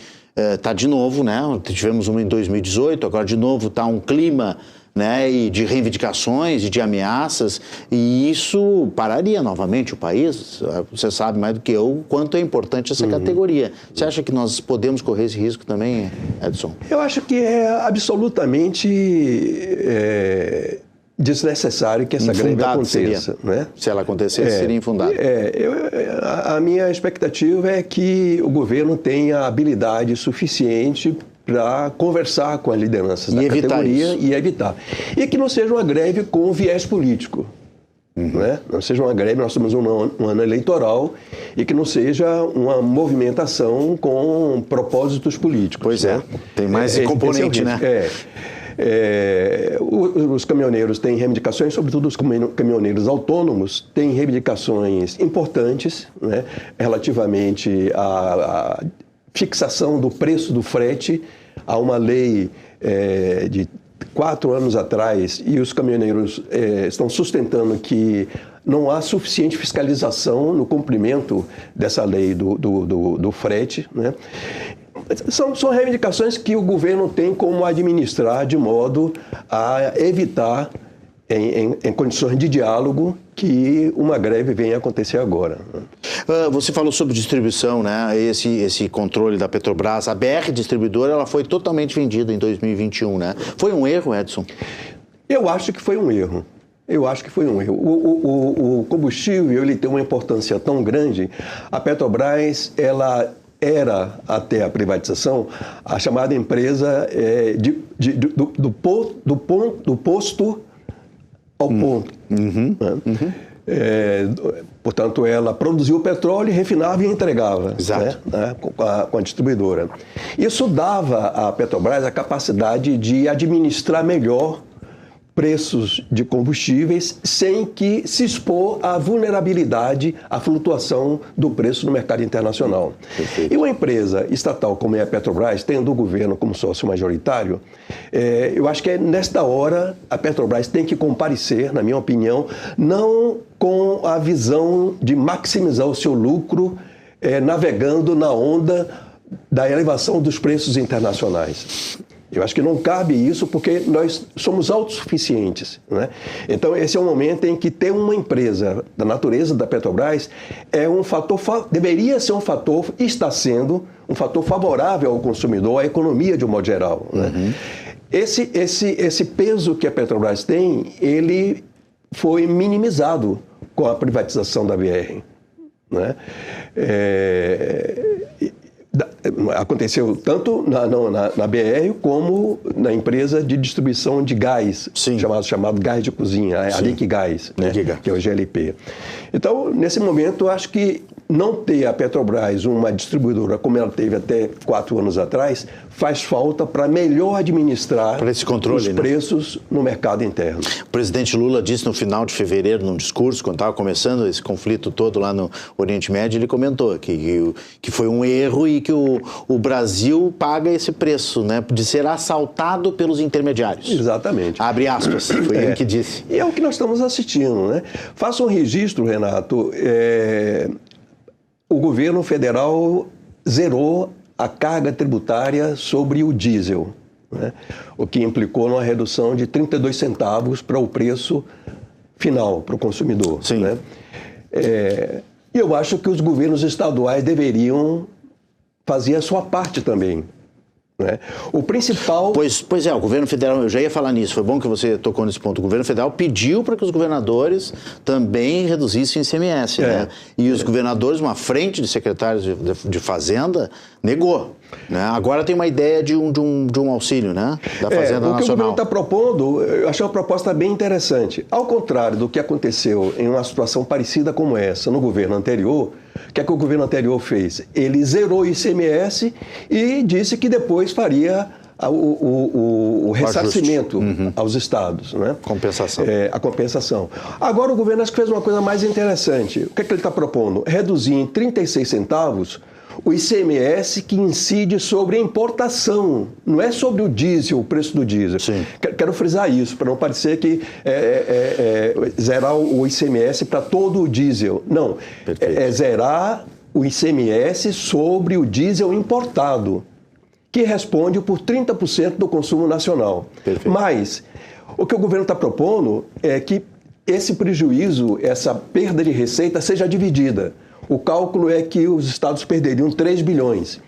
Speaker 1: está de novo, né? Tivemos uma em 2018, agora de novo está um clima, né, e de reivindicações e de ameaças, e isso pararia novamente o país. Você sabe mais do que eu quanto é importante essa categoria. Você acha que nós podemos correr esse risco também, Edson? Eu
Speaker 6: acho que é absolutamente desnecessário que essa greve aconteça. Né?
Speaker 1: Se ela acontecesse, seria infundada.
Speaker 6: A minha expectativa é que o governo tenha habilidade suficiente para conversar com as lideranças da categoria e evitar. E que não seja uma greve com viés político. Né? Não seja uma greve, nós temos um ano eleitoral, e que não seja uma movimentação com propósitos políticos.
Speaker 1: Pois é, tem mais esse componente, né?
Speaker 6: Os caminhoneiros têm reivindicações, sobretudo os caminhoneiros autônomos, têm reivindicações importantes, né, relativamente à fixação do preço do frete. Há uma lei de 4 anos atrás, e os caminhoneiros estão sustentando que não há suficiente fiscalização no cumprimento dessa lei do frete. Né? São reivindicações que o governo tem como administrar de modo a evitar, em condições de diálogo, que uma greve venha acontecer agora.
Speaker 1: Você falou sobre distribuição, né? Esse controle da Petrobras. A BR Distribuidora, ela foi totalmente vendida em 2021, né? Foi um erro, Edson?
Speaker 6: Eu acho que foi um erro. O combustível, ele tem uma importância tão grande. A Petrobras, ela era, até a privatização, a chamada empresa do posto ao ponto. Portanto, ela produzia o petróleo, refinava e entregava, né, com a distribuidora. Isso dava à Petrobras a capacidade de administrar melhor preços de combustíveis sem que se expor à vulnerabilidade, à flutuação do preço no mercado internacional. Perfeito. E uma empresa estatal como é a Petrobras, tendo o governo como sócio majoritário, eu acho que nesta hora a Petrobras tem que comparecer, na minha opinião, não com a visão de maximizar o seu lucro navegando na onda da elevação dos preços internacionais. Eu acho que não cabe isso porque nós somos autossuficientes, né? Então, esse é um momento em que ter uma empresa da natureza da Petrobras é um fator, deveria ser um fator, está sendo um fator favorável ao consumidor, à economia de um modo geral, né? Esse peso que a Petrobras tem, ele foi minimizado com a privatização da BR, né? Aconteceu tanto na BR como na empresa de distribuição de gás, chamado gás de cozinha, a Liquigás, né? Que é o GLP. Então, nesse momento, eu acho que não ter a Petrobras uma distribuidora como ela teve até 4 anos atrás, faz falta para melhor administrar
Speaker 1: esse controle,
Speaker 6: os preços no mercado interno.
Speaker 1: O presidente Lula disse no final de fevereiro, num discurso, quando estava começando esse conflito todo lá no Oriente Médio, ele comentou que foi um erro e que o Brasil paga esse preço, né, de ser assaltado pelos intermediários.
Speaker 6: Exatamente.
Speaker 1: Abre aspas, foi ele que disse.
Speaker 6: E é o que nós estamos assistindo, né? Faça um registro, Renato. O governo federal zerou a carga tributária sobre o diesel, né? O que implicou numa redução de 32 centavos para o preço final, para o consumidor.
Speaker 1: Sim.
Speaker 6: Né? E eu acho que os governos estaduais deveriam fazer a sua parte também. Né? O principal...
Speaker 1: Pois é, o governo federal, eu já ia falar nisso, foi bom que você tocou nesse ponto. O governo federal pediu para que os governadores também reduzissem o ICMS, né? E os governadores, uma frente de secretários de Fazenda, negou. Né? Agora tem uma ideia de um auxílio, né? Da Fazenda Nacional.
Speaker 6: O que o governo está propondo, eu achei uma proposta bem interessante. Ao contrário do que aconteceu em uma situação parecida como essa no governo anterior, o que é que o governo anterior fez? Ele zerou o ICMS e disse que depois faria o ressarcimento aos estados. Né?
Speaker 1: Compensação.
Speaker 6: A compensação. Agora o governo acho que fez uma coisa mais interessante. O que é que ele está propondo? Reduzir em 36 centavos o ICMS que incide sobre a importação, não é sobre o diesel, o preço do diesel.
Speaker 1: Sim.
Speaker 6: Quero frisar isso, para não parecer que zerar o ICMS para todo o diesel. Não, é zerar o ICMS sobre o diesel importado, que responde por 30% do consumo nacional. Perfeito. Mas o que o governo está propondo é que esse prejuízo, essa perda de receita seja dividida. O cálculo é que os estados perderiam 3 bilhões.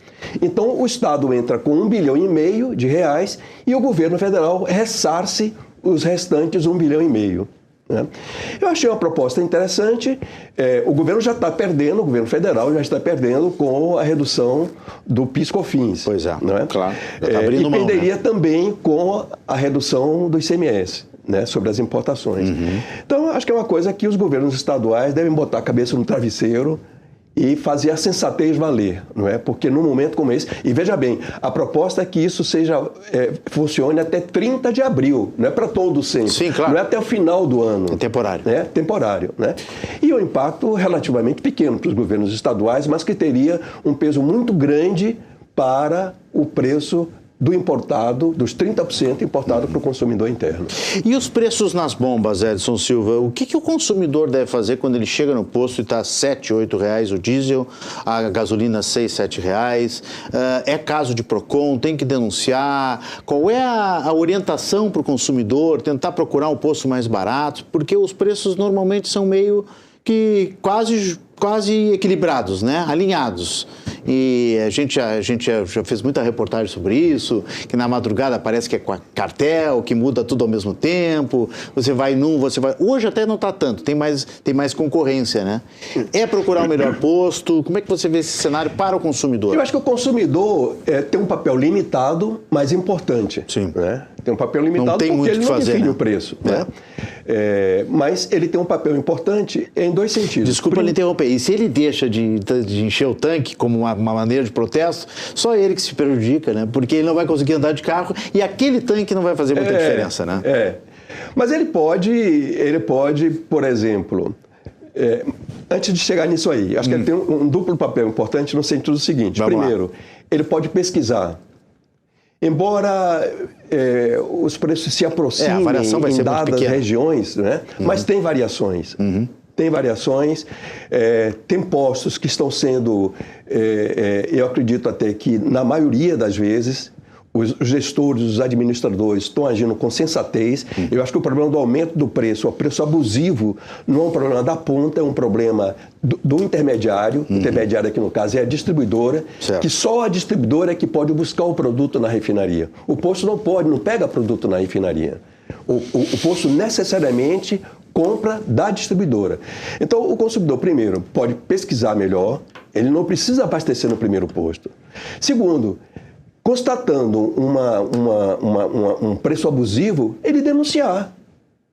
Speaker 6: Então, o estado entra com 1,5 bilhão de reais e o governo federal ressarce os restantes 1,5 bilhão. Né? Eu achei uma proposta interessante. O governo já está perdendo, o governo federal já está perdendo com a redução do PIS/COFINS.
Speaker 1: Pois é,
Speaker 6: não é?
Speaker 1: Claro. Já está abrindo
Speaker 6: e
Speaker 1: mão,
Speaker 6: perderia
Speaker 1: né?
Speaker 6: também com a redução do ICMS. Né, sobre as importações. Então, acho que é uma coisa que os governos estaduais devem botar a cabeça no travesseiro e fazer a sensatez valer, não é? Porque num momento como esse... E veja bem, a proposta é que isso funcione até 30 de abril, não é para todo sempre.
Speaker 1: Sim, claro.
Speaker 6: Não é até o final do ano.
Speaker 1: É temporário.
Speaker 6: É temporário, né? E um impacto relativamente pequeno para os governos estaduais, mas que teria um peso muito grande para o preço do importado, dos 30% importado para o consumidor interno.
Speaker 1: E os preços nas bombas, Edson Silva? O que o consumidor deve fazer quando ele chega no posto e está R$ 7, R$ 8 o diesel, a gasolina R$ 6, R$ 7? É caso de PROCON? Tem que denunciar? Qual é a orientação para o consumidor? Tentar procurar um posto mais barato? Porque os preços normalmente são meio que quase equilibrados, né? Alinhados. E a gente já fez muita reportagem sobre isso, que na madrugada parece que é cartel, que muda tudo ao mesmo tempo, você vai Hoje até não está tanto, tem mais concorrência, né? É procurar o melhor posto? Como é que você vê esse cenário para o consumidor?
Speaker 6: Eu acho que o consumidor tem um papel limitado, mas importante.
Speaker 1: Sim.
Speaker 6: Né? Tem um papel limitado porque ele não define o preço. Né? Mas ele tem um papel importante em dois sentidos.
Speaker 1: Desculpa lhe interromper. E se ele deixa de encher o tanque como uma maneira de protesto, só ele que se prejudica, né? Porque ele não vai conseguir andar de carro e aquele tanque não vai fazer muita diferença, né?
Speaker 6: Mas ele pode, por exemplo, antes de chegar nisso aí, acho que ele tem um duplo papel importante no sentido seguinte. Primeiro, ele pode pesquisar. Embora os preços se aproximem em dadas regiões, né? Mas tem variações. Tem variações, tem postos que estão sendo, eu acredito até que na maioria das vezes, os gestores, os administradores estão agindo com sensatez. Eu acho que o problema do aumento do preço, o preço abusivo, não é um problema da ponta, é um problema do intermediário. O intermediário aqui no caso é a distribuidora, que só a distribuidora é que pode buscar o produto na refinaria. O posto não pega produto na refinaria. O posto necessariamente compra da distribuidora. Então, o consumidor, primeiro, pode pesquisar melhor, ele não precisa abastecer no primeiro posto. Segundo, constatando um preço abusivo, ele denunciar.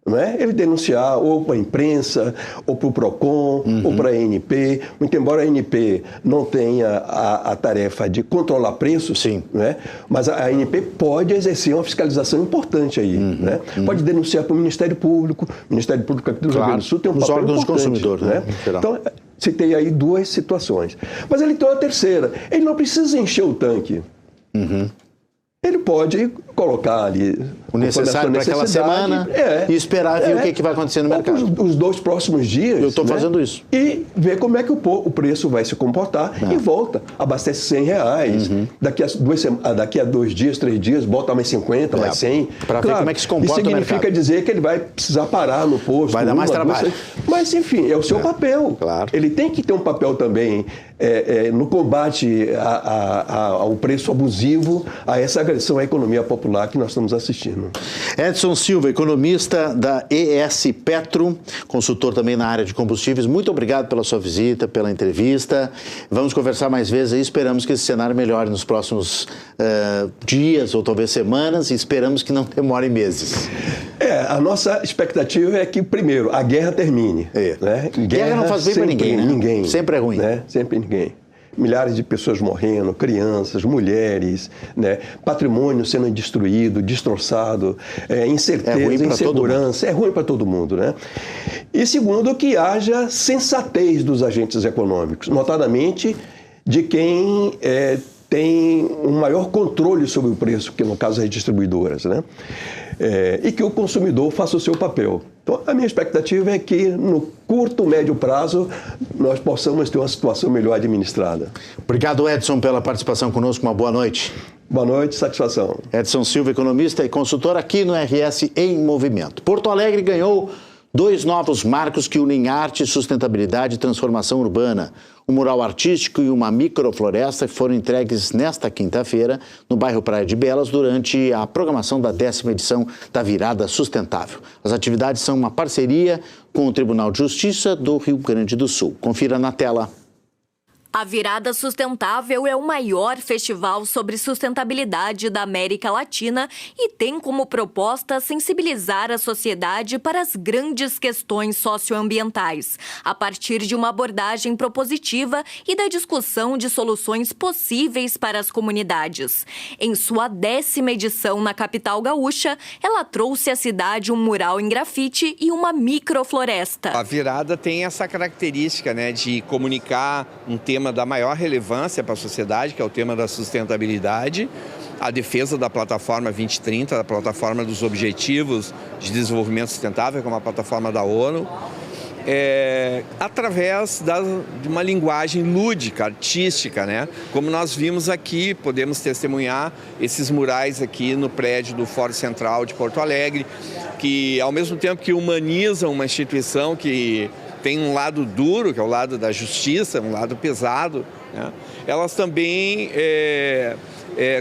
Speaker 6: Não é? Ele denunciar ou para a imprensa, ou para o PROCON, ou para a ANP. Muito embora a ANP não tenha a tarefa de controlar preços, não é? Mas a ANP pode exercer uma fiscalização importante aí. Né? Pode denunciar para o Ministério Público. O Ministério Público aqui do Rio Grande do Sul tem um papel
Speaker 1: órgãos
Speaker 6: importante.
Speaker 1: Consumidor, né?
Speaker 6: Então, citei aí duas situações. Mas ele tem uma terceira. Ele não precisa encher o tanque. Ele pode colocar ali
Speaker 1: o necessário para aquela semana e esperar ver o que vai acontecer no mercado.
Speaker 6: Os 2 próximos dias.
Speaker 1: Eu estou fazendo isso.
Speaker 6: E ver como é que o preço vai se comportar e volta. Abastece R$100. Daqui a 2 dias, 3 dias, bota mais 50, mais 100.
Speaker 1: Para ver como é que se comporta o mercado.
Speaker 6: Isso significa dizer que ele vai precisar parar no posto.
Speaker 1: Vai dar mais trabalho.
Speaker 6: Mas, enfim, é o seu papel.
Speaker 1: Claro.
Speaker 6: Ele tem que ter um papel também no combate ao preço abusivo, a essa agressão à economia popular que nós estamos assistindo.
Speaker 1: Edson Silva, economista da ES Petro, consultor também na área de combustíveis. Muito obrigado pela sua visita, pela entrevista. Vamos conversar mais vezes e esperamos que esse cenário melhore nos próximos dias ou talvez semanas e esperamos que não demore meses.
Speaker 6: A nossa expectativa é que, primeiro, a guerra termine. Né?
Speaker 1: Guerra não faz bem para ninguém, né?
Speaker 6: Ninguém.
Speaker 1: Sempre é ruim.
Speaker 6: Né? Sempre ninguém. Milhares de pessoas morrendo, crianças, mulheres, né? Patrimônio sendo destruído, destroçado, incerteza, insegurança. É ruim para todo mundo. Né? E segundo, que haja sensatez dos agentes econômicos, notadamente de quem tem um maior controle sobre o preço, que no caso as distribuidoras, né? E que o consumidor faça o seu papel. Então, a minha expectativa é que no curto, médio prazo, nós possamos ter uma situação melhor administrada.
Speaker 1: Obrigado, Edson, pela participação conosco. Uma boa noite.
Speaker 6: Boa noite, satisfação.
Speaker 1: Edson Silva, economista e consultor aqui no RS em Movimento. Porto Alegre ganhou 2 novos marcos que unem arte, sustentabilidade e transformação urbana. Um mural artístico e uma microfloresta foram entregues nesta quinta-feira no bairro Praia de Belas durante a programação da 10ª edição da Virada Sustentável. As atividades são uma parceria com o Tribunal de Justiça do Rio Grande do Sul. Confira na tela.
Speaker 7: A Virada Sustentável é o maior festival sobre sustentabilidade da América Latina e tem como proposta sensibilizar a sociedade para as grandes questões socioambientais, a partir de uma abordagem propositiva e da discussão de soluções possíveis para as comunidades. Em sua 10ª edição na capital gaúcha, ela trouxe à cidade um mural em grafite e uma microfloresta.
Speaker 8: A Virada tem essa característica, né, de comunicar um tema da maior relevância para a sociedade, que é o tema da sustentabilidade, a defesa da plataforma 2030, da plataforma dos Objetivos de Desenvolvimento Sustentável, que é uma plataforma da ONU, através de uma linguagem lúdica, artística, né? Como nós vimos aqui, podemos testemunhar esses murais aqui no prédio do Fórum Central de Porto Alegre, que ao mesmo tempo que humanizam uma instituição que tem um lado duro, que é o lado da justiça, um lado pesado, né? Elas também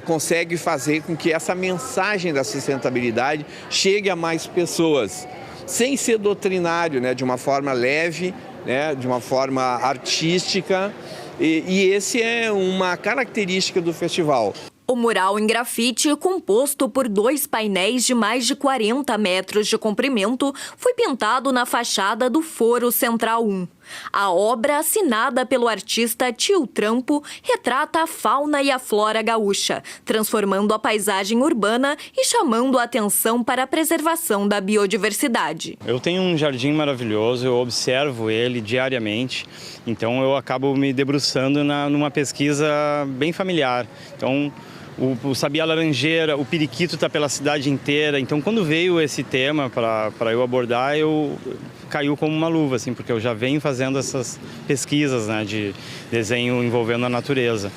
Speaker 8: conseguem fazer com que essa mensagem da sustentabilidade chegue a mais pessoas, sem ser doutrinário, né? De uma forma leve, né? De uma forma artística, e esse é uma característica do festival.
Speaker 7: O O mural em grafite, composto por 2 painéis de mais de 40 metros de comprimento, foi pintado na fachada do Foro Central 1. A obra, assinada pelo artista Tio Trampo, retrata a fauna e a flora gaúcha, transformando a paisagem urbana e chamando a atenção para a preservação da biodiversidade.
Speaker 9: Eu tenho um jardim maravilhoso, eu observo ele diariamente, então eu acabo me debruçando numa pesquisa bem familiar. Então, o sabiá-laranjeira, o periquito está pela cidade inteira. Então, quando veio esse tema para eu abordar, caiu como uma luva, assim, porque eu já venho fazendo essas pesquisas, né, de desenho envolvendo a natureza.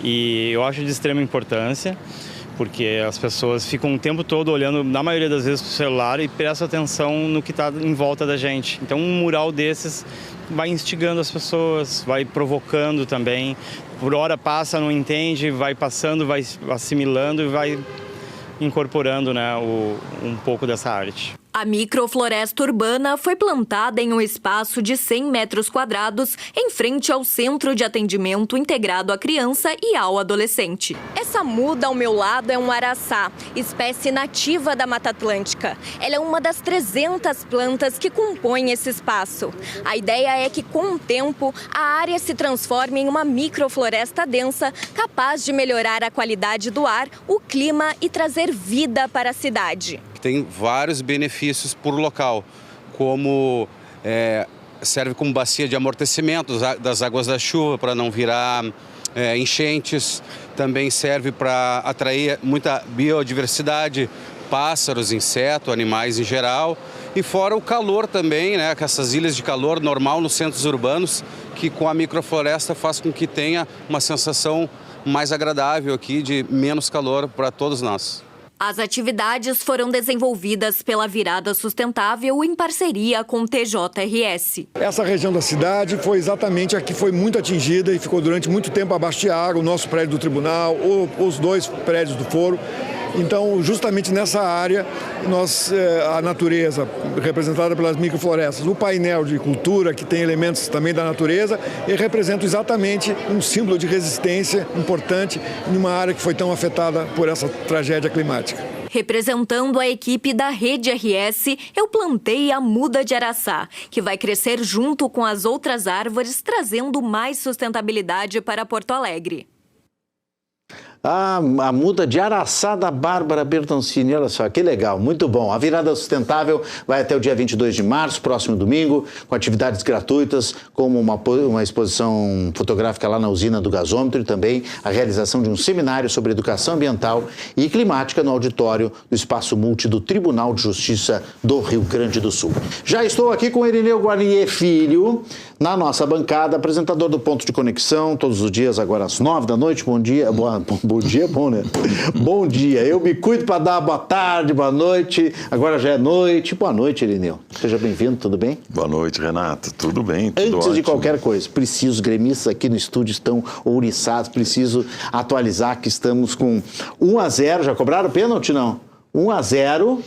Speaker 9: E eu acho de extrema importância, porque as pessoas ficam o tempo todo olhando, na maioria das vezes, para o celular e prestam atenção no que está em volta da gente. Então, um mural desses vai instigando as pessoas, vai provocando também. Por hora passa, não entende, vai passando, vai assimilando e vai incorporando, né, um pouco dessa arte.
Speaker 7: A microfloresta urbana foi plantada em um espaço de 100 metros quadrados em frente ao Centro de Atendimento Integrado à Criança e ao Adolescente. Essa muda ao meu lado é um araçá, espécie nativa da Mata Atlântica. Ela é uma das 300 plantas que compõem esse espaço. A ideia é que, com o tempo, a área se transforme em uma microfloresta densa, capaz de melhorar a qualidade do ar, o clima e trazer vida para a cidade.
Speaker 10: Tem vários benefícios por local, como serve como bacia de amortecimento das águas da chuva para não virar enchentes, também serve para atrair muita biodiversidade, pássaros, insetos, animais em geral, e fora o calor também, né, com essas ilhas de calor normal nos centros urbanos, que com a microfloresta faz com que tenha uma sensação mais agradável aqui de menos calor para todos nós.
Speaker 7: As atividades foram desenvolvidas pela Virada Sustentável em parceria com o TJRS.
Speaker 11: Essa região da cidade foi exatamente a que foi muito atingida e ficou durante muito tempo abaixo de água, o nosso prédio do tribunal, os 2 prédios do foro. Então, justamente nessa área, a natureza, representada pelas microflorestas, o painel de cultura, que tem elementos também da natureza, e representa exatamente um símbolo de resistência importante em uma área que foi tão afetada por essa tragédia climática.
Speaker 7: Representando a equipe da Rede RS, eu plantei a muda de araçá, que vai crescer junto com as outras árvores, trazendo mais sustentabilidade para Porto Alegre.
Speaker 1: A muda de araçá da Bárbara Bertoncini, olha só, que legal, muito bom. A Virada Sustentável vai até o dia 22 de março, próximo domingo, com atividades gratuitas, como uma exposição fotográfica lá na usina do gasômetro e também a realização de um seminário sobre educação ambiental e climática no auditório do Espaço Multi do Tribunal de Justiça do Rio Grande do Sul. Já estou aqui com Irineu Guarnier Filho, na nossa bancada, apresentador do Ponto de Conexão, todos os dias, agora às 9 da noite. Bom dia, bom dia é bom, né? Bom dia, eu me cuido para dar boa tarde, boa noite, agora já é noite. Boa noite, Irineu. Seja bem-vindo, tudo bem?
Speaker 12: Boa noite, Renato, tudo bem? Tudo
Speaker 1: Antes
Speaker 12: ótimo.
Speaker 1: de qualquer coisa, os gremistas aqui no estúdio estão ouriçados, preciso atualizar que estamos com 1-0, já cobraram pênalti, não? 1-0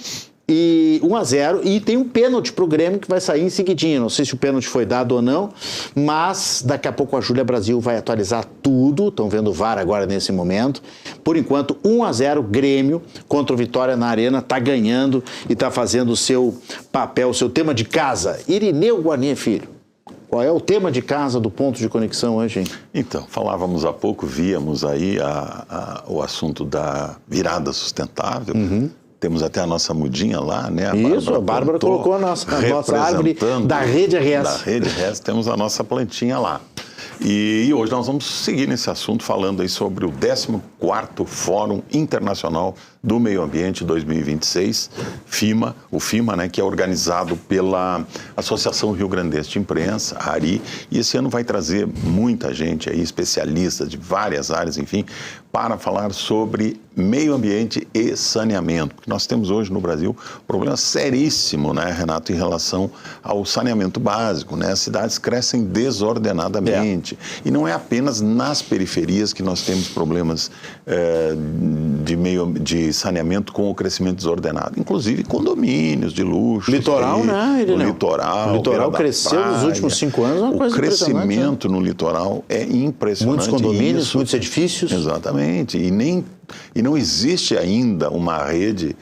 Speaker 1: e tem um pênalti pro Grêmio que vai sair em seguidinho. Não sei se o pênalti foi dado ou não, mas daqui a pouco a Júlia Brasil vai atualizar tudo. Estão vendo o VAR agora nesse momento. Por enquanto, 1-0 Grêmio contra o Vitória na Arena, está ganhando e está fazendo o seu papel, o seu tema de casa. Irineu Guarnier Filho, qual é o tema de casa do Ponto de Conexão hoje, hein?
Speaker 12: Então, falávamos há pouco, víamos aí o assunto da virada sustentável.
Speaker 1: Uhum.
Speaker 12: Temos até a nossa mudinha lá, né?
Speaker 1: A Bárbara colocou a nossa árvore da Rede RS.
Speaker 12: Da Rede RS, temos a nossa plantinha lá. E hoje nós vamos seguir nesse assunto falando aí sobre o 14º Fórum Internacional do Meio Ambiente 2026, o FIMA, né, que é organizado pela Associação Rio Grandense de Imprensa, a ARI, e esse ano vai trazer muita gente aí, especialistas de várias áreas, enfim, para falar sobre meio ambiente e saneamento, porque nós temos hoje no Brasil um problema seríssimo, né, Renato, em relação ao saneamento básico, né? As cidades crescem desordenadamente, ambiente. E não é apenas nas periferias que nós temos problemas de saneamento com o crescimento desordenado. Inclusive condomínios de luxo.
Speaker 1: Litoral, né, Irineu?
Speaker 12: O
Speaker 1: litoral cresceu nos últimos 5 anos, uma coisa impressionante.
Speaker 12: O crescimento no litoral é impressionante.
Speaker 1: Muitos condomínios, muitos edifícios.
Speaker 12: Exatamente. E não existe ainda uma rede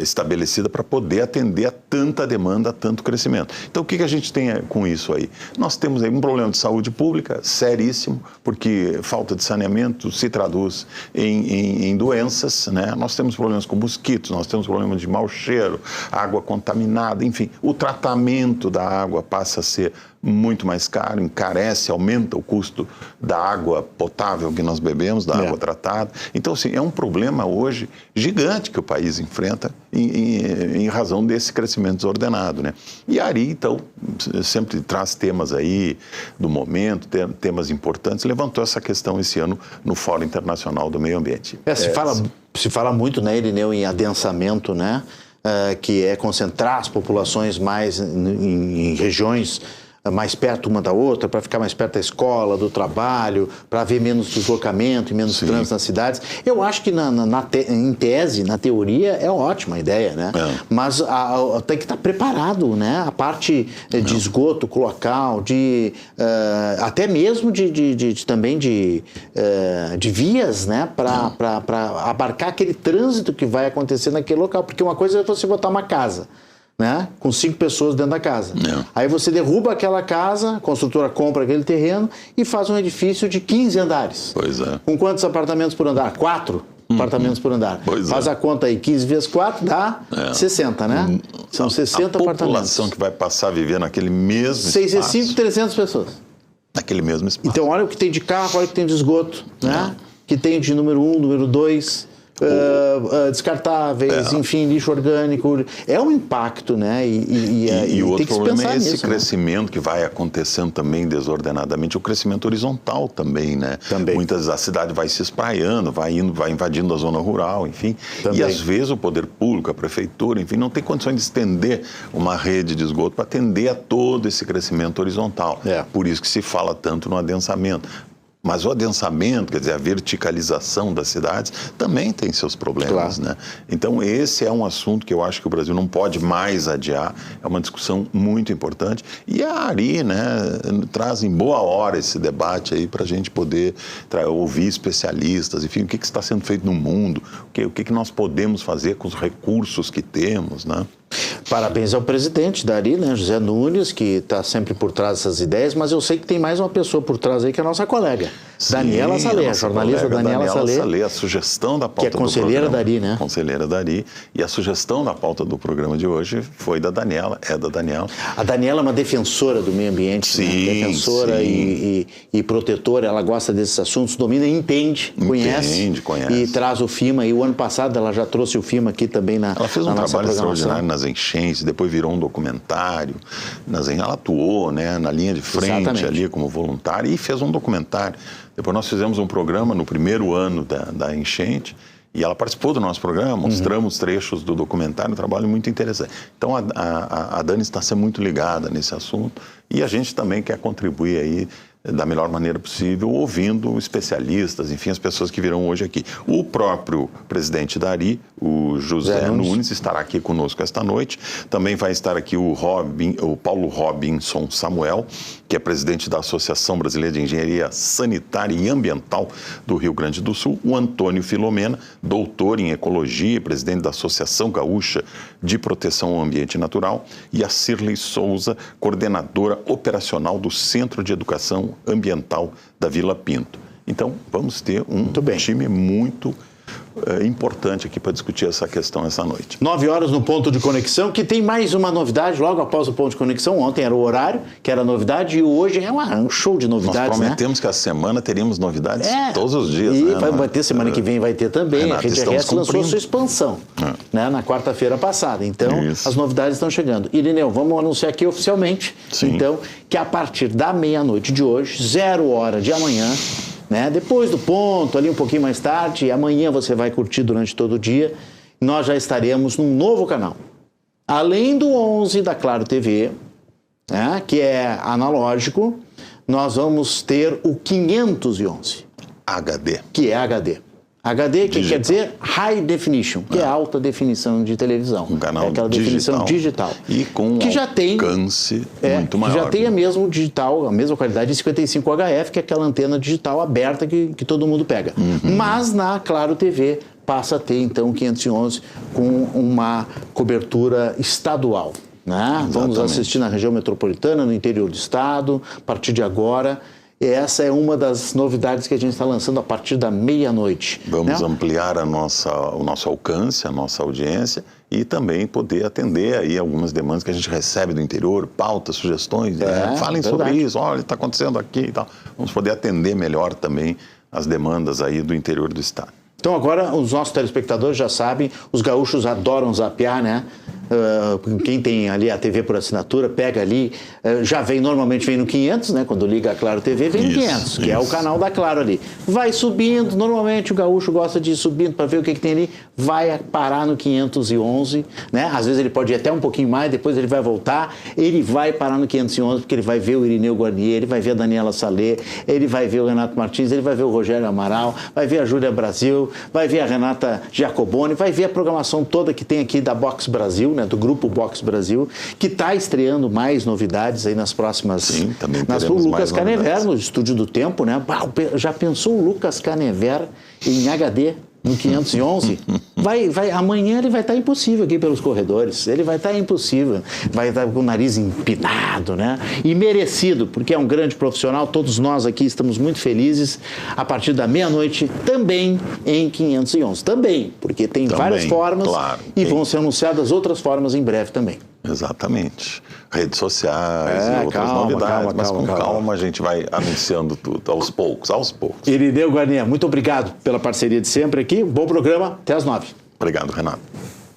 Speaker 12: estabelecida para poder atender a tanta demanda, a tanto crescimento. Então, o que a gente tem com isso aí? Nós temos aí um problema de saúde pública seríssimo, porque falta de saneamento se traduz em doenças, né? Nós temos problemas com mosquitos, nós temos problemas de mau cheiro, água contaminada, enfim. O tratamento da água passa a ser muito mais caro, encarece, aumenta o custo da água potável que nós bebemos, da água tratada. Então, assim, é um problema hoje gigante que o país enfrenta em razão desse crescimento desordenado, né? E a Ari, então, sempre traz temas aí do momento, temas importantes, levantou essa questão esse ano no Fórum Internacional do Meio Ambiente.
Speaker 1: Se fala muito, né, Irineu, em adensamento, né? Que é concentrar as populações mais em regiões mais perto uma da outra, para ficar mais perto da escola, do trabalho, para haver menos deslocamento e menos trânsito nas cidades. Eu acho que em tese, na teoria, é ótima a ideia, né? Mas tem que estar preparado, né? A parte de esgoto local, até mesmo também de vias, né? Para abarcar aquele trânsito que vai acontecer naquele local. Porque uma coisa é você botar uma casa, né? Com 5 pessoas dentro da casa. Aí você derruba aquela casa, a construtora compra aquele terreno e faz um edifício de 15 andares.
Speaker 12: Pois é.
Speaker 1: Com quantos apartamentos por andar? 4 apartamentos por andar. Faz a conta aí, 15 vezes 4 dá 60, né? São 60 apartamentos. A
Speaker 12: população que vai passar a viver naquele mesmo
Speaker 1: 6 vezes 5, 300 pessoas.
Speaker 12: Naquele mesmo espaço.
Speaker 1: Então olha o que tem de carro, olha o que tem de esgoto, né? Que tem de número 1, número 2... descartáveis, enfim, lixo orgânico, é um impacto, né?
Speaker 12: E o outro problema é esse
Speaker 1: nisso,
Speaker 12: crescimento, né? Que vai acontecendo também desordenadamente, o crescimento horizontal também, né? A cidade vai se espraiando, vai invadindo a zona rural, enfim. E às vezes o poder público, a prefeitura, enfim, não tem condições de estender uma rede de esgoto para atender a todo esse crescimento horizontal. Por isso que se fala tanto no adensamento. Mas o adensamento, quer dizer, a verticalização das cidades, também tem seus problemas, né? Então, esse é um assunto que eu acho que o Brasil não pode mais adiar, é uma discussão muito importante. E a Ari, né, traz em boa hora esse debate aí para a gente poder ouvir especialistas, enfim, o que está sendo feito no mundo, o que nós podemos fazer com os recursos que temos, né?
Speaker 1: Parabéns ao presidente da Ari, né, José Nunes, que está sempre por trás dessas ideias, mas eu sei que tem mais uma pessoa por trás aí que é a nossa colega, Daniela Salé, a jornalista Daniela Salé,
Speaker 12: a sugestão da pauta
Speaker 1: que é conselheira da Ari, né?
Speaker 12: Conselheira da Ari, e a sugestão da pauta do programa de hoje foi da Daniela, da Daniela.
Speaker 1: A Daniela é uma defensora do meio ambiente, né? Defensora e protetora, ela gosta desses assuntos, domina e conhece. E traz o FIMA, e o ano passado ela já trouxe o FIMA aqui também na nossa
Speaker 12: Ela fez um trabalho extraordinário nas enchentes, depois virou um documentário, ela atuou, né, na linha de frente ali como voluntária e fez um documentário. Depois nós fizemos um programa no primeiro ano da enchente e ela participou do nosso programa, mostramos trechos do documentário, um trabalho muito interessante. Então a Dani está sendo muito ligada nesse assunto e a gente também quer contribuir aí da melhor maneira possível, ouvindo especialistas, enfim, as pessoas que virão hoje aqui. O próprio presidente da Ari, o José Nunes, estará aqui conosco esta noite. Também vai estar aqui o Paulo Robinson Samuel, que é presidente da Associação Brasileira de Engenharia Sanitária e Ambiental do Rio Grande do Sul, o Antônio Filomena, doutor em Ecologia, presidente da Associação Gaúcha de Proteção ao Ambiente Natural, e a Cirlei Souza, coordenadora operacional do Centro de Educação Ambiental da Vila Pinto. Então, vamos ter um time muito importante aqui para discutir essa questão essa noite.
Speaker 1: 9 horas no Ponto de Conexão, que tem mais uma novidade logo após o Ponto de Conexão. Ontem era o horário, que era novidade, e hoje é um show de novidades.
Speaker 12: Nós prometemos, né, que a semana teríamos novidades todos os dias.
Speaker 1: E vai ter, semana que vem vai ter também. Renata, a Rede RS lançou sua expansão né, na quarta-feira passada. Então, as novidades estão chegando. Irineu, vamos anunciar aqui oficialmente, então, que a partir da meia-noite de hoje, 0 hora de amanhã, né? Depois do ponto, ali um pouquinho mais tarde, amanhã você vai curtir durante todo o dia, nós já estaremos num novo canal. Além do 11 da Claro TV, né, que é analógico, nós vamos ter o 511.
Speaker 12: HD.
Speaker 1: Que é HD. HD, que quer dizer High Definition, que é alta definição de televisão.
Speaker 12: Um canal
Speaker 1: é aquela definição digital.
Speaker 12: E com
Speaker 1: que já tem,
Speaker 12: alcance muito maior.
Speaker 1: Que já tem a mesma digital, a mesma qualidade de 55 HF, que é aquela antena digital aberta que todo mundo pega. Mas na Claro TV passa a ter, então, 511 com uma cobertura estadual. Né? Vamos assistir na região metropolitana, no interior do estado, a partir de agora. E essa é uma das novidades que a gente está lançando a partir da meia-noite.
Speaker 12: Vamos ampliar o nosso alcance, a nossa audiência e também poder atender aí algumas demandas que a gente recebe do interior, pautas, sugestões. Falem sobre isso, olha, está acontecendo aqui e tal. Vamos poder atender melhor também as demandas aí do interior do estado.
Speaker 1: Então agora os nossos telespectadores já sabem, os gaúchos adoram zapear, né? Quem tem ali a TV por assinatura, pega ali, normalmente vem no 500, né? Quando liga a Claro TV, vem no 500, que é o canal da Claro ali. Vai subindo, normalmente o gaúcho gosta de ir subindo para ver o que tem ali, vai parar no 511, né? Às vezes ele pode ir até um pouquinho mais, depois ele vai voltar, ele vai parar no 511 porque ele vai ver o Irineu Guarnier, ele vai ver a Daniela Salé, ele vai ver o Renato Martins, ele vai ver o Rogério Amaral, vai ver a Júlia Brasil, vai ver a Renata Giacoboni, vai ver a programação toda que tem aqui da Box Brasil, né, do Grupo Box Brasil, que está estreando mais novidades aí nas próximas...
Speaker 12: Sim, também
Speaker 1: o Lucas Canever, no Estúdio do Tempo, né? Já pensou o Lucas Canever em HD no 511? Amanhã ele vai estar impossível aqui pelos corredores, ele vai estar impossível, vai estar com o nariz empinado, né? E merecido, porque é um grande profissional, todos nós aqui estamos muito felizes, a partir da meia-noite, também em 511, também, porque tem várias formas e vão ser anunciadas outras formas em breve também.
Speaker 12: Exatamente. Redes sociais e outras novidades, mas com calma a gente vai anunciando tudo, aos poucos.
Speaker 1: Irineu Guarnier, muito obrigado pela parceria de sempre aqui, bom programa, até às 9.
Speaker 12: Obrigado, Renato.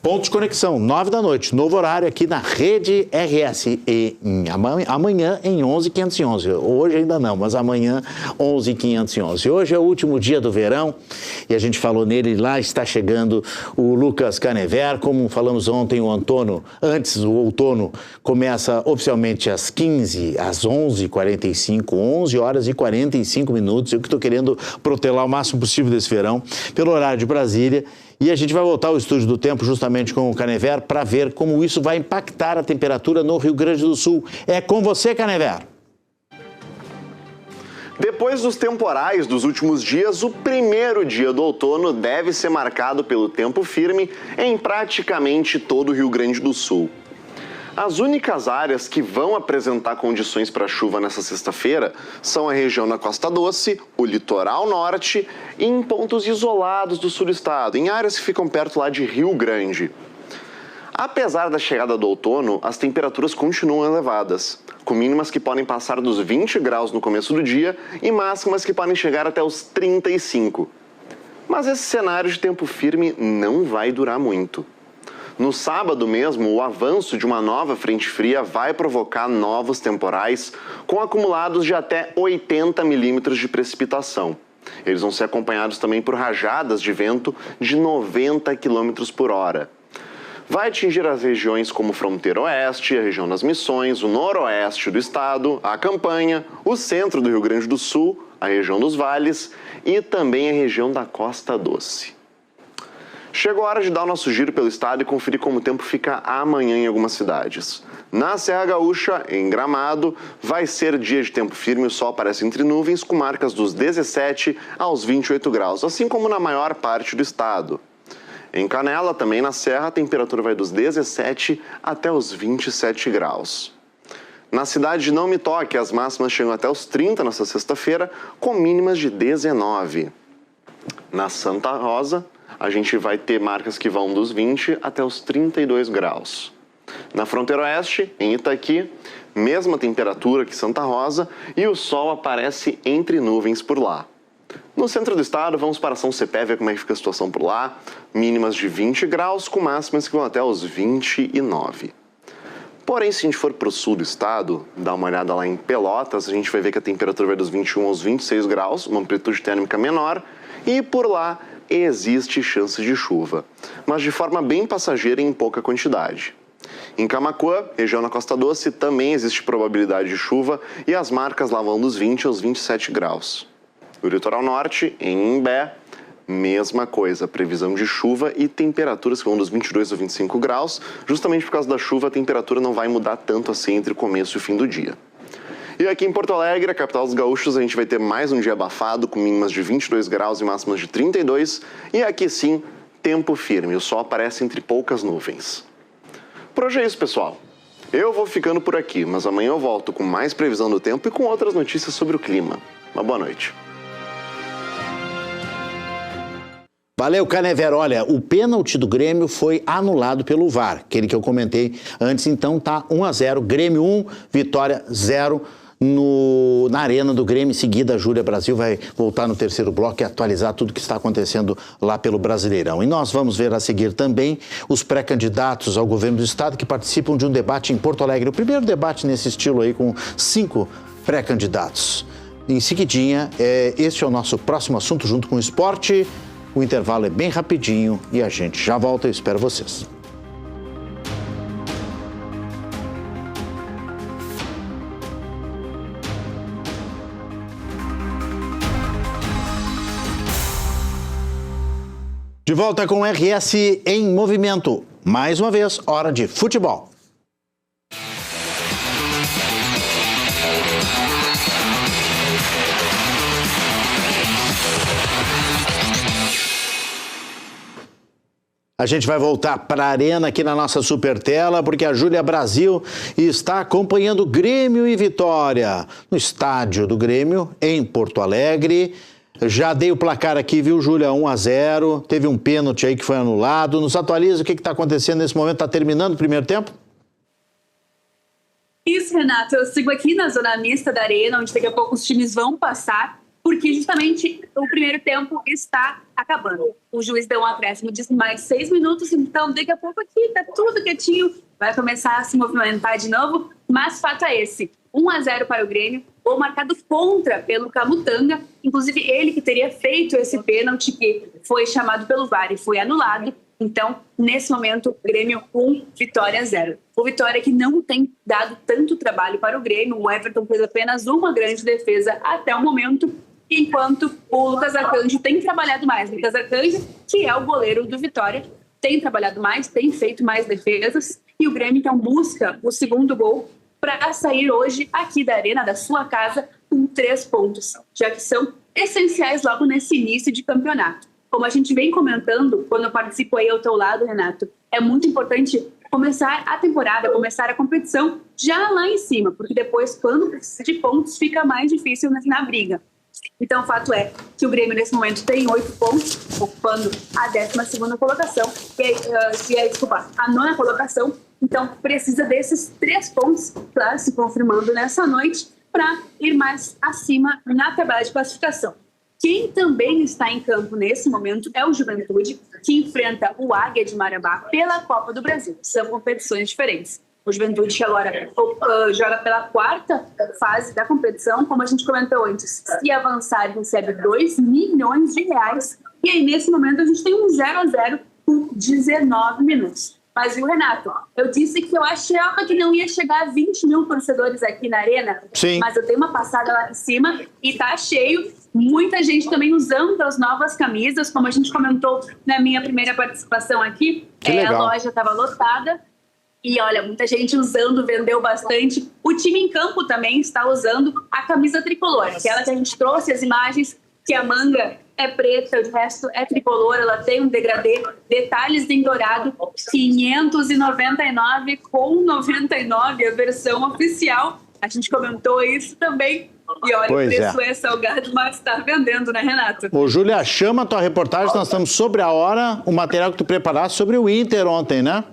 Speaker 1: Ponto de conexão, 9 da noite, novo horário aqui na Rede RS. E amanhã em 11h511. Hoje ainda não, mas amanhã 11h511. Hoje é o último dia do verão e a gente falou nele, lá está chegando o Lucas Canever. Como falamos ontem, o outono começa oficialmente às 11h45, 11 horas e 45 minutos. Eu que estou querendo protelar o máximo possível desse verão, pelo horário de Brasília. E a gente vai voltar ao Estúdio do Tempo justamente com o Canever para ver como isso vai impactar a temperatura no Rio Grande do Sul. É com você, Canever.
Speaker 3: Depois dos temporais dos últimos dias, o primeiro dia do outono deve ser marcado pelo tempo firme em praticamente todo o Rio Grande do Sul. As únicas áreas que vão apresentar condições para chuva nessa sexta-feira são a região da Costa Doce, o litoral norte e em pontos isolados do sul do estado, em áreas que ficam perto lá de Rio Grande. Apesar da chegada do outono, as temperaturas continuam elevadas, com mínimas que podem passar dos 20 graus no começo do dia e máximas que podem chegar até os 35. Mas esse cenário de tempo firme não vai durar muito. No sábado mesmo, o avanço de uma nova frente fria vai provocar novos temporais com acumulados de até 80 milímetros de precipitação. Eles vão ser acompanhados também por rajadas de vento de 90 km por hora. Vai atingir as regiões como Fronteira Oeste, a região das Missões, o noroeste do estado, a Campanha, o centro do Rio Grande do Sul, a região dos Vales e também a região da Costa Doce. Chegou a hora de dar o nosso giro pelo estado e conferir como o tempo fica amanhã em algumas cidades. Na Serra Gaúcha, em Gramado, vai ser dia de tempo firme, o sol aparece entre nuvens com marcas dos 17 aos 28 graus, assim como na maior parte do estado. Em Canela, também na Serra, a temperatura vai dos 17 até os 27 graus. Na cidade de Não Me Toque, as máximas chegam até os 30 nesta sexta-feira, com mínimas de 19. Na Santa Rosa, a gente vai ter marcas que vão dos 20 até os 32 graus. Na Fronteira Oeste, em Itaqui, mesma temperatura que Santa Rosa e o sol aparece entre nuvens por lá. No centro do estado, vamos para São Cepé ver como é que fica a situação por lá. Mínimas de 20 graus, com máximas que vão até os 29. Porém, se a gente for para o sul do estado, dá uma olhada lá em Pelotas, a gente vai ver que a temperatura vai dos 21 aos 26 graus, uma amplitude térmica menor, e por lá existe chance de chuva, mas de forma bem passageira e em pouca quantidade. Em Camaquã, região da Costa Doce, também existe probabilidade de chuva e as marcas lá vão dos 20 aos 27 graus. No litoral norte, em Imbé, mesma coisa, previsão de chuva e temperaturas que vão dos 22 aos 25 graus. Justamente por causa da chuva, a temperatura não vai mudar tanto assim entre o começo e o fim do dia. E aqui em Porto Alegre, a capital dos gaúchos, a gente vai ter mais um dia abafado, com mínimas de 22 graus e máximas de 32. E aqui sim, tempo firme, o sol aparece entre poucas nuvens. Por hoje é isso, pessoal. Eu vou ficando por aqui, mas amanhã eu volto com mais previsão do tempo e com outras notícias sobre o clima. Uma boa noite.
Speaker 1: Valeu, Canevero. Olha, o pênalti do Grêmio foi anulado pelo VAR, aquele que eu comentei antes, então tá 1-0, Grêmio 1, Vitória 0 na arena do Grêmio. Em seguida, a Júlia Brasil vai voltar no terceiro bloco e atualizar tudo que está acontecendo lá pelo Brasileirão. E nós vamos ver a seguir também os pré-candidatos ao governo do estado que participam de um debate em Porto Alegre. O primeiro debate nesse estilo aí, com 5 pré-candidatos. Em seguidinha, este é o nosso próximo assunto, junto com o esporte. O intervalo é bem rapidinho e a gente já volta. Eu espero vocês. De volta com o RS em movimento. Mais uma vez, hora de futebol. A gente vai voltar para a arena aqui na nossa super tela, porque a Júlia Brasil está acompanhando Grêmio e Vitória no estádio do Grêmio, em Porto Alegre. Já dei o placar aqui, viu, Júlia? 1-0. Teve um pênalti aí que foi anulado. Nos atualiza o que está acontecendo nesse momento. Está terminando o primeiro tempo?
Speaker 5: Isso, Renato. Eu sigo aqui na zona mista da arena, onde daqui a pouco os times vão passar, porque justamente o primeiro tempo está acabando. O juiz deu um acréscimo de mais 6 minutos, então daqui a pouco aqui tá tudo quietinho, vai começar a se movimentar de novo, mas fato é esse, 1-0 para o Grêmio, gol marcado contra pelo Camutanga, inclusive ele que teria feito esse pênalti que foi chamado pelo VAR e foi anulado. Então, nesse momento, Grêmio 1, Vitória 0. O Vitória que não tem dado tanto trabalho para o Grêmio, o Everton fez apenas uma grande defesa até o momento, enquanto o Lucas Arcanjo tem trabalhado mais. Lucas Arcanjo, que é o goleiro do Vitória, tem trabalhado mais, tem feito mais defesas, e o Grêmio então busca o segundo gol para sair hoje aqui da arena, da sua casa, com 3 pontos, já que são essenciais logo nesse início de campeonato. Como a gente vem comentando, quando eu participo aí ao teu lado, Renato, é muito importante começar a temporada, começar a competição já lá em cima, porque depois, quando precisa de pontos, fica mais difícil na briga. Então, o fato é que o Grêmio, nesse momento, tem 8 pontos, ocupando a 12ª colocação, a 9ª colocação. Então, precisa desses 3 pontos, claro, se confirmando nessa noite, para ir mais acima na tabela de classificação. Quem também está em campo nesse momento é o Juventude, que enfrenta o Águia de Marabá pela Copa do Brasil. São competições diferentes. O Juventude que agora joga pela 4ª fase da competição, como a gente comentou antes. Se avançar, recebe R$2 milhões. E aí, nesse momento, a gente tem um 0-0 com 19 minutos. Mas, viu, Renato, eu disse que eu achava que não ia chegar a 20 mil torcedores aqui na arena. Sim. Mas eu dei uma passada lá em cima e tá cheio. Muita gente também usando as novas camisas, como a gente comentou na minha primeira participação aqui. A loja estava lotada. E olha, muita gente usando, vendeu bastante. O time em campo também está usando a camisa tricolor, aquela que a gente trouxe as imagens, que a manga é preta, o resto é tricolor, ela tem um degradê, detalhes em dourado, 599 com 99, a versão oficial. A gente comentou isso também. E olha, o preço é salgado, mas está vendendo, né, Renato?
Speaker 1: Ô, Júlia, chama a tua reportagem, nós estamos sobre a hora, o material que tu preparaste sobre o Inter ontem, né?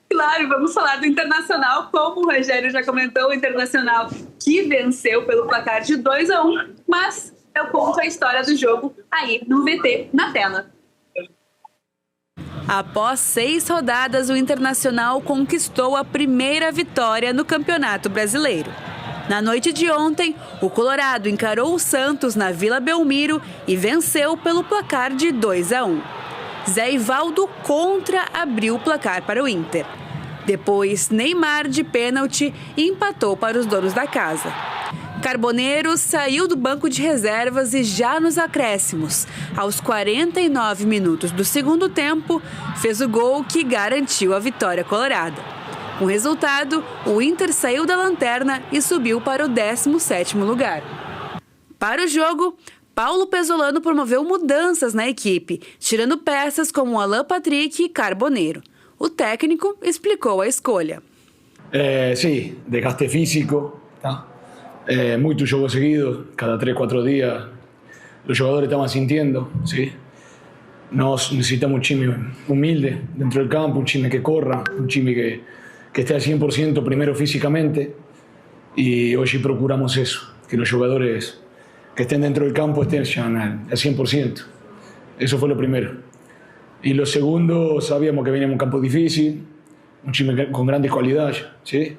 Speaker 5: Claro, vamos falar do Internacional, como o Rogério já comentou, o Internacional que venceu pelo placar de 2-1, mas eu conto a história do jogo aí no VT, na tela.
Speaker 13: Após 6 rodadas, o Internacional conquistou a primeira vitória no Campeonato Brasileiro. Na noite de ontem, o Colorado encarou o Santos na Vila Belmiro e venceu pelo placar de 2-1. Zé Ivaldo contra abriu o placar para o Inter. Depois, Neymar de pênalti empatou para os donos da casa. Carboneiro saiu do banco de reservas e já nos acréscimos, aos 49 minutos do segundo tempo, fez o gol que garantiu a vitória colorada. Com o resultado, o Inter saiu da lanterna e subiu para o 17º lugar. Para o jogo, Paulo Pesolano promoveu mudanças na equipe, tirando peças como Alan Patrick e Carboneiro. O técnico explicou a escolha.
Speaker 14: Sí, desgaste físico, tá? Muchos jogos seguidos, cada 3, 4 días los jugadores estaban sintiendo, ¿sí? Nós necesitamos un time humilde dentro del campo, un time que corra, un time que esté al 100% primero físicamente, y hoy procuramos eso, que los jugadores que estén dentro del campo estén ya al 100%. Eso fue lo primero. Y lo segundo, sabíamos que venía un campo difícil, un time con grandes cualidades, ¿sí?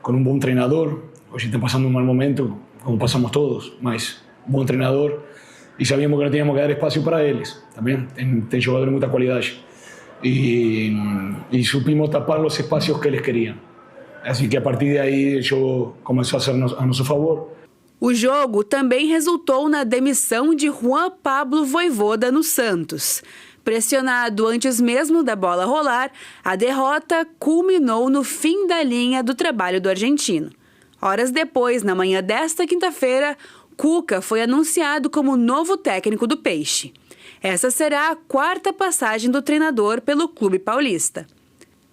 Speaker 14: Con un buen treinador. Hoje está pasando un mal momento, como pasamos todos, mas un buen treinador, y sabíamos que no teníamos que dar espacio para ellos. También tienen jugadores de mucha calidad. Y supimos tapar los espacios que eles querían. Así que a partir de aí, o jogo começou a ser a nosso favor.
Speaker 13: O jogo também resultou na demissão de Juan Pablo Vojvoda no Santos. Pressionado antes mesmo da bola rolar, a derrota culminou no fim da linha do trabalho do argentino. Horas depois, na manhã desta quinta-feira, Cuca foi anunciado como novo técnico do Peixe. Essa será a 4ª passagem do treinador pelo clube paulista.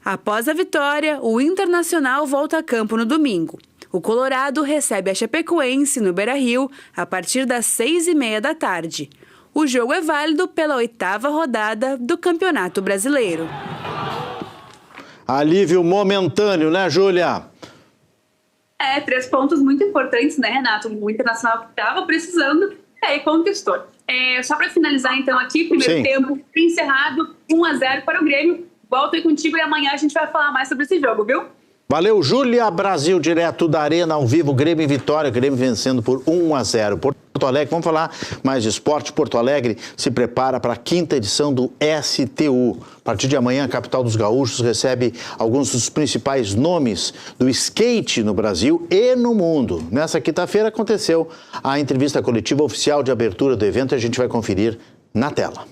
Speaker 13: Após a vitória, o Internacional volta a campo no domingo. O Colorado recebe a Chapecoense no Beira-Rio a partir das 6h30 da tarde. O jogo é válido pela 8ª rodada do Campeonato Brasileiro.
Speaker 1: Alívio momentâneo, né, Júlia?
Speaker 5: 3 pontos muito importantes, né, Renato? O Internacional que estava precisando, aí conquistou. Só para finalizar, então, aqui, primeiro tempo encerrado, 1-0 para o Grêmio. Volto aí contigo e amanhã a gente vai falar mais sobre esse jogo, viu?
Speaker 1: Valeu, Júlia. Brasil, direto da Arena, ao vivo, Grêmio em vitória, Grêmio vencendo por 1-0. Porto Alegre, vamos falar mais de esporte. Porto Alegre se prepara para a 5ª edição do STU. A partir de amanhã, a capital dos gaúchos recebe alguns dos principais nomes do skate no Brasil e no mundo. Nessa quinta-feira aconteceu a entrevista coletiva oficial de abertura do evento e a gente vai conferir na tela.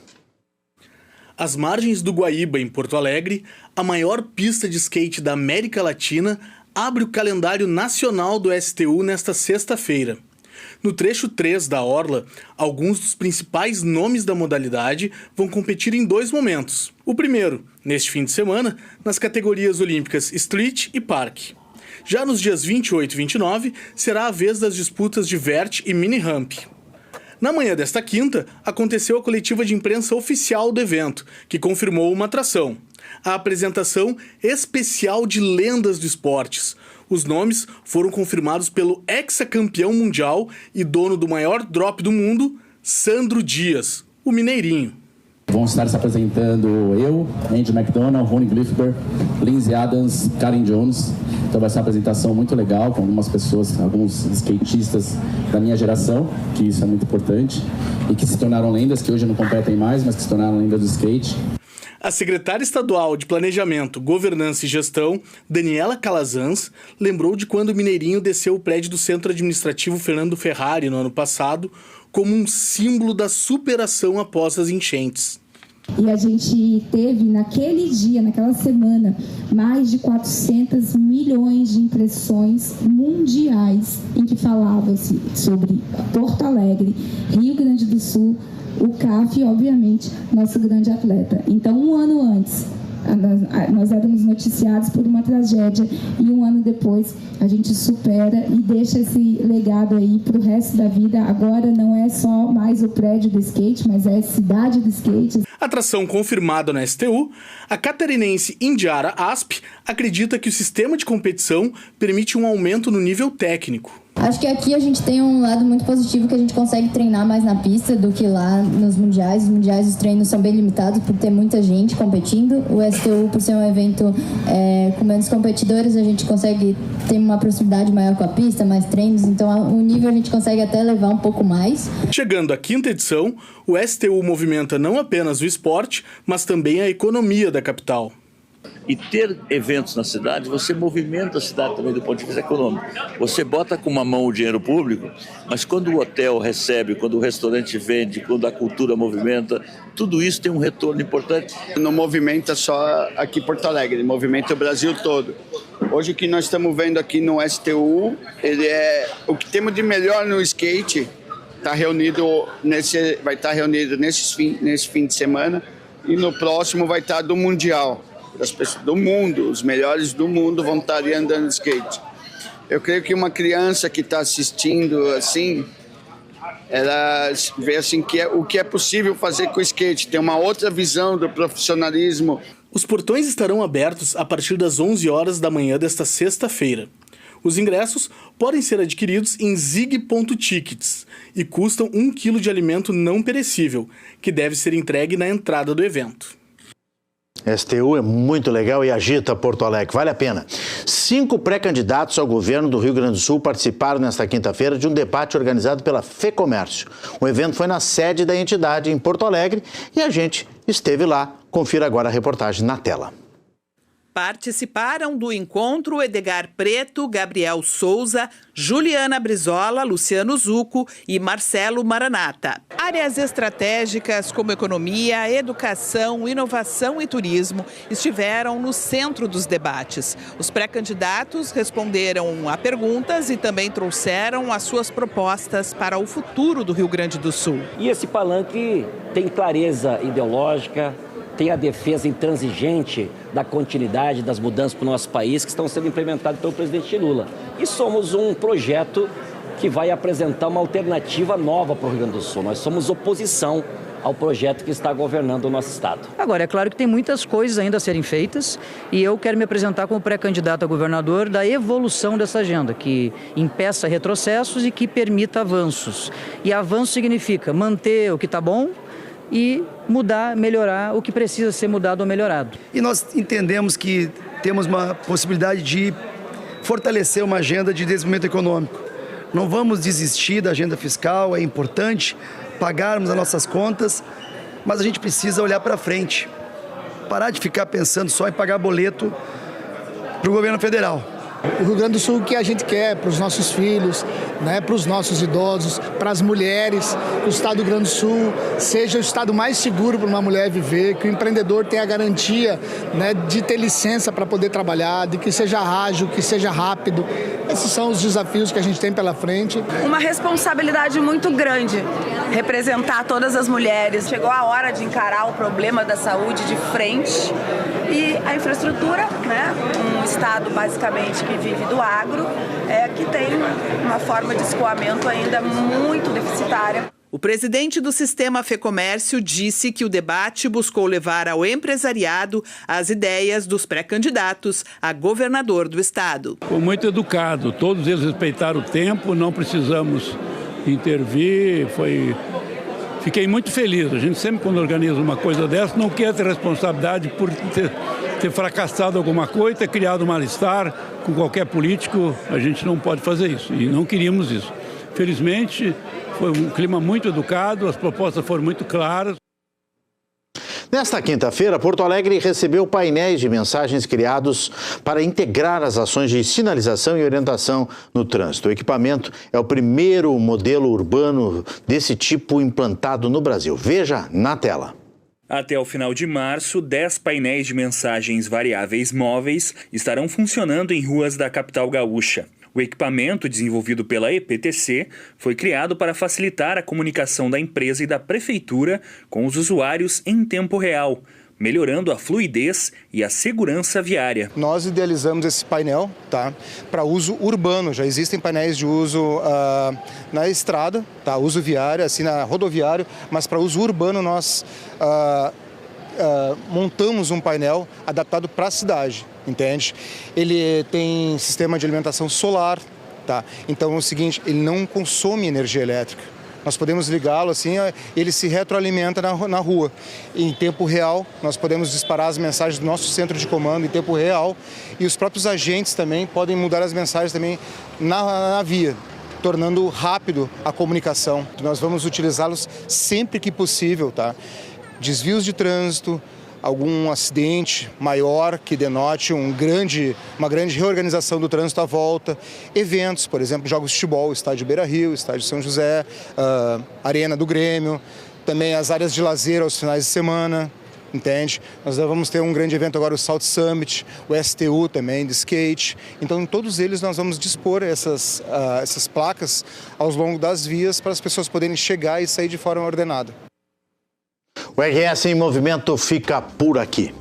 Speaker 15: Às margens do Guaíba, em Porto Alegre, a maior pista de skate da América Latina abre o calendário nacional do STU nesta sexta-feira. No trecho 3 da orla, alguns dos principais nomes da modalidade vão competir em 2 momentos. O primeiro, neste fim de semana, nas categorias olímpicas Street e Park. Já nos dias 28 e 29, será a vez das disputas de vert e mini ramp. Na manhã desta quinta, aconteceu a coletiva de imprensa oficial do evento, que confirmou uma atração: a apresentação especial de lendas do esportes. Os nomes foram confirmados pelo hexacampeão mundial e dono do maior drop do mundo, Sandro Dias, o Mineirinho.
Speaker 16: Vão estar se apresentando eu, Andy McDonald, Ronnie Glifber, Lindsay Adams, Karen Jones. Então vai ser uma apresentação muito legal com algumas pessoas, alguns skatistas da minha geração, que isso é muito importante, e que se tornaram lendas, que hoje não competem mais, mas que se tornaram lendas do skate.
Speaker 15: A secretária estadual de Planejamento, Governança e Gestão, Daniela Calazans, lembrou de quando o Mineirinho desceu o prédio do Centro Administrativo Fernando Ferrari no ano passado como um símbolo da superação após as enchentes.
Speaker 17: E a gente teve naquele dia, naquela semana, mais de 400 milhões de impressões mundiais em que falava-se sobre Porto Alegre, Rio Grande do Sul, o CAF e, obviamente, nosso grande atleta. Então, um ano antes, nós éramos noticiados por uma tragédia e um ano depois a gente supera e deixa esse legado aí para o resto da vida. Agora não é só mais o prédio do skate, mas é a cidade do skate.
Speaker 15: Atração confirmada na STU, a catarinense Indiara Asp acredita que o sistema de competição permite um aumento no nível técnico.
Speaker 18: Acho que aqui a gente tem um lado muito positivo, que a gente consegue treinar mais na pista do que lá nos mundiais. Os mundiais, os treinos são bem limitados por ter muita gente competindo. O STU, por ser um evento com menos competidores, a gente consegue ter uma proximidade maior com a pista, mais treinos, então o nível a gente consegue até levar um pouco mais.
Speaker 15: Chegando à 5ª edição, o STU movimenta não apenas o esporte, mas também a economia da capital.
Speaker 19: E ter eventos na cidade, você movimenta a cidade também do ponto de vista econômico. Você bota com uma mão o dinheiro público, mas quando o hotel recebe, quando o restaurante vende, quando a cultura movimenta, tudo isso tem um retorno importante.
Speaker 20: Não movimenta só aqui Porto Alegre, movimenta o Brasil todo. Hoje o que nós estamos vendo aqui no STU, ele é o que temos de melhor no skate, vai estar reunido nesse fim de semana, e no próximo vai estar do Mundial. Das pessoas do mundo, os melhores do mundo vão estar ali andando de skate. Eu creio que uma criança que está assistindo assim, ela vê assim o que é possível fazer com o skate, tem uma outra visão do profissionalismo.
Speaker 15: Os portões estarão abertos a partir das 11 horas da manhã desta sexta-feira. Os ingressos podem ser adquiridos em zig.tickets e custam 1 quilo de alimento não perecível, que deve ser entregue na entrada do evento.
Speaker 1: STU é muito legal e agita Porto Alegre, vale a pena. 5 pré-candidatos ao governo do Rio Grande do Sul participaram nesta quinta-feira de um debate organizado pela FEComércio. O evento foi na sede da entidade em Porto Alegre e a gente esteve lá. Confira agora a reportagem na tela.
Speaker 21: Participaram do encontro Edgar Preto, Gabriel Souza, Juliana Brizola, Luciano Zucco e Marcelo Maranata. Áreas estratégicas como economia, educação, inovação e turismo estiveram no centro dos debates. Os pré-candidatos responderam a perguntas e também trouxeram as suas propostas para o futuro do Rio Grande do Sul.
Speaker 22: E esse palanque tem clareza ideológica, tem a defesa intransigente da continuidade das mudanças para o nosso país que estão sendo implementadas pelo presidente Lula. E somos um projeto que vai apresentar uma alternativa nova para o Rio Grande do Sul. Nós somos oposição ao projeto que está governando o nosso estado.
Speaker 23: Agora, é claro que tem muitas coisas ainda a serem feitas e eu quero me apresentar como pré-candidato a governador da evolução dessa agenda, que impeça retrocessos e que permita avanços. E avanço significa manter o que está bom e mudar, melhorar o que precisa ser mudado ou melhorado.
Speaker 24: E nós entendemos que temos uma possibilidade de fortalecer uma agenda de desenvolvimento econômico. Não vamos desistir da agenda fiscal, é importante pagarmos as nossas contas, mas a gente precisa olhar para frente, parar de ficar pensando só em pagar boleto para o governo federal.
Speaker 25: O Rio Grande do Sul, o que a gente quer para os nossos filhos, né, para os nossos idosos, para as mulheres, que o estado do Rio Grande do Sul seja o estado mais seguro para uma mulher viver, que o empreendedor tenha a garantia, né, de ter licença para poder trabalhar, de que seja ágil, que seja rápido. Esses são os desafios que a gente tem pela frente.
Speaker 26: Uma responsabilidade muito grande, representar todas as mulheres. Chegou a hora de encarar o problema da saúde de frente e a infraestrutura, né, um estado basicamente que vive do agro, que tem uma forma de escoamento ainda muito deficitária.
Speaker 21: O presidente do Sistema FEComércio disse que o debate buscou levar ao empresariado as ideias dos pré-candidatos a governador do estado.
Speaker 27: Foi muito educado, todos eles respeitaram o tempo, não precisamos intervir, Fiquei muito feliz. A gente sempre, quando organiza uma coisa dessa, não quer ter responsabilidade por ter fracassado alguma coisa, ter criado um mal-estar com qualquer político. A gente não pode fazer isso e não queríamos isso. Felizmente, foi um clima muito educado, as propostas foram muito claras.
Speaker 1: Nesta quinta-feira, Porto Alegre recebeu painéis de mensagens criados para integrar as ações de sinalização e orientação no trânsito. O equipamento é o primeiro modelo urbano desse tipo implantado no Brasil. Veja na tela.
Speaker 28: Até o final de março, 10 painéis de mensagens variáveis móveis estarão funcionando em ruas da capital gaúcha. O equipamento, desenvolvido pela EPTC, foi criado para facilitar a comunicação da empresa e da prefeitura com os usuários em tempo real, melhorando a fluidez e a segurança viária.
Speaker 29: Nós idealizamos esse painel, para uso urbano. Já existem painéis de uso na estrada, uso viário, assim na rodoviário, mas para uso urbano nós montamos um painel adaptado para a cidade, entende? Ele tem sistema de alimentação solar, tá? Então é o seguinte, ele não consome energia elétrica. Nós podemos ligá-lo assim, ele se retroalimenta na rua. Em tempo real, nós podemos disparar as mensagens do nosso centro de comando em tempo real e os próprios agentes também podem mudar as mensagens também na via, tornando rápido a comunicação. Nós vamos utilizá-los sempre que possível, tá? Desvios de trânsito, algum acidente maior que denote uma grande reorganização do trânsito à volta, eventos, por exemplo, jogos de futebol, estádio Beira-Rio, estádio São José, Arena do Grêmio, também as áreas de lazer aos finais de semana, entende? Nós vamos ter um grande evento agora, o South Summit, o STU também, de skate. Então, em todos eles nós vamos dispor essas placas ao longo das vias para as pessoas poderem chegar e sair de forma ordenada.
Speaker 1: O RS em Movimento fica por aqui.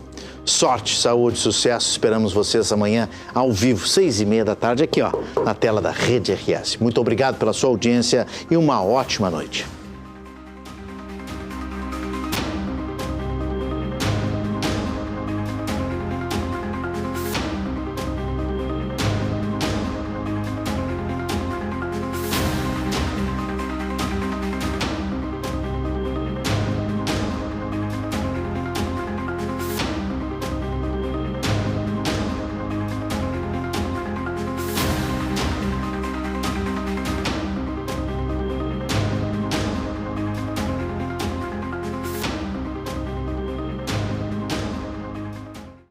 Speaker 1: Sorte, saúde, sucesso. Esperamos vocês amanhã ao vivo, 6h30 da tarde, aqui ó, na tela da Rede RS. Muito obrigado pela sua audiência e uma ótima noite.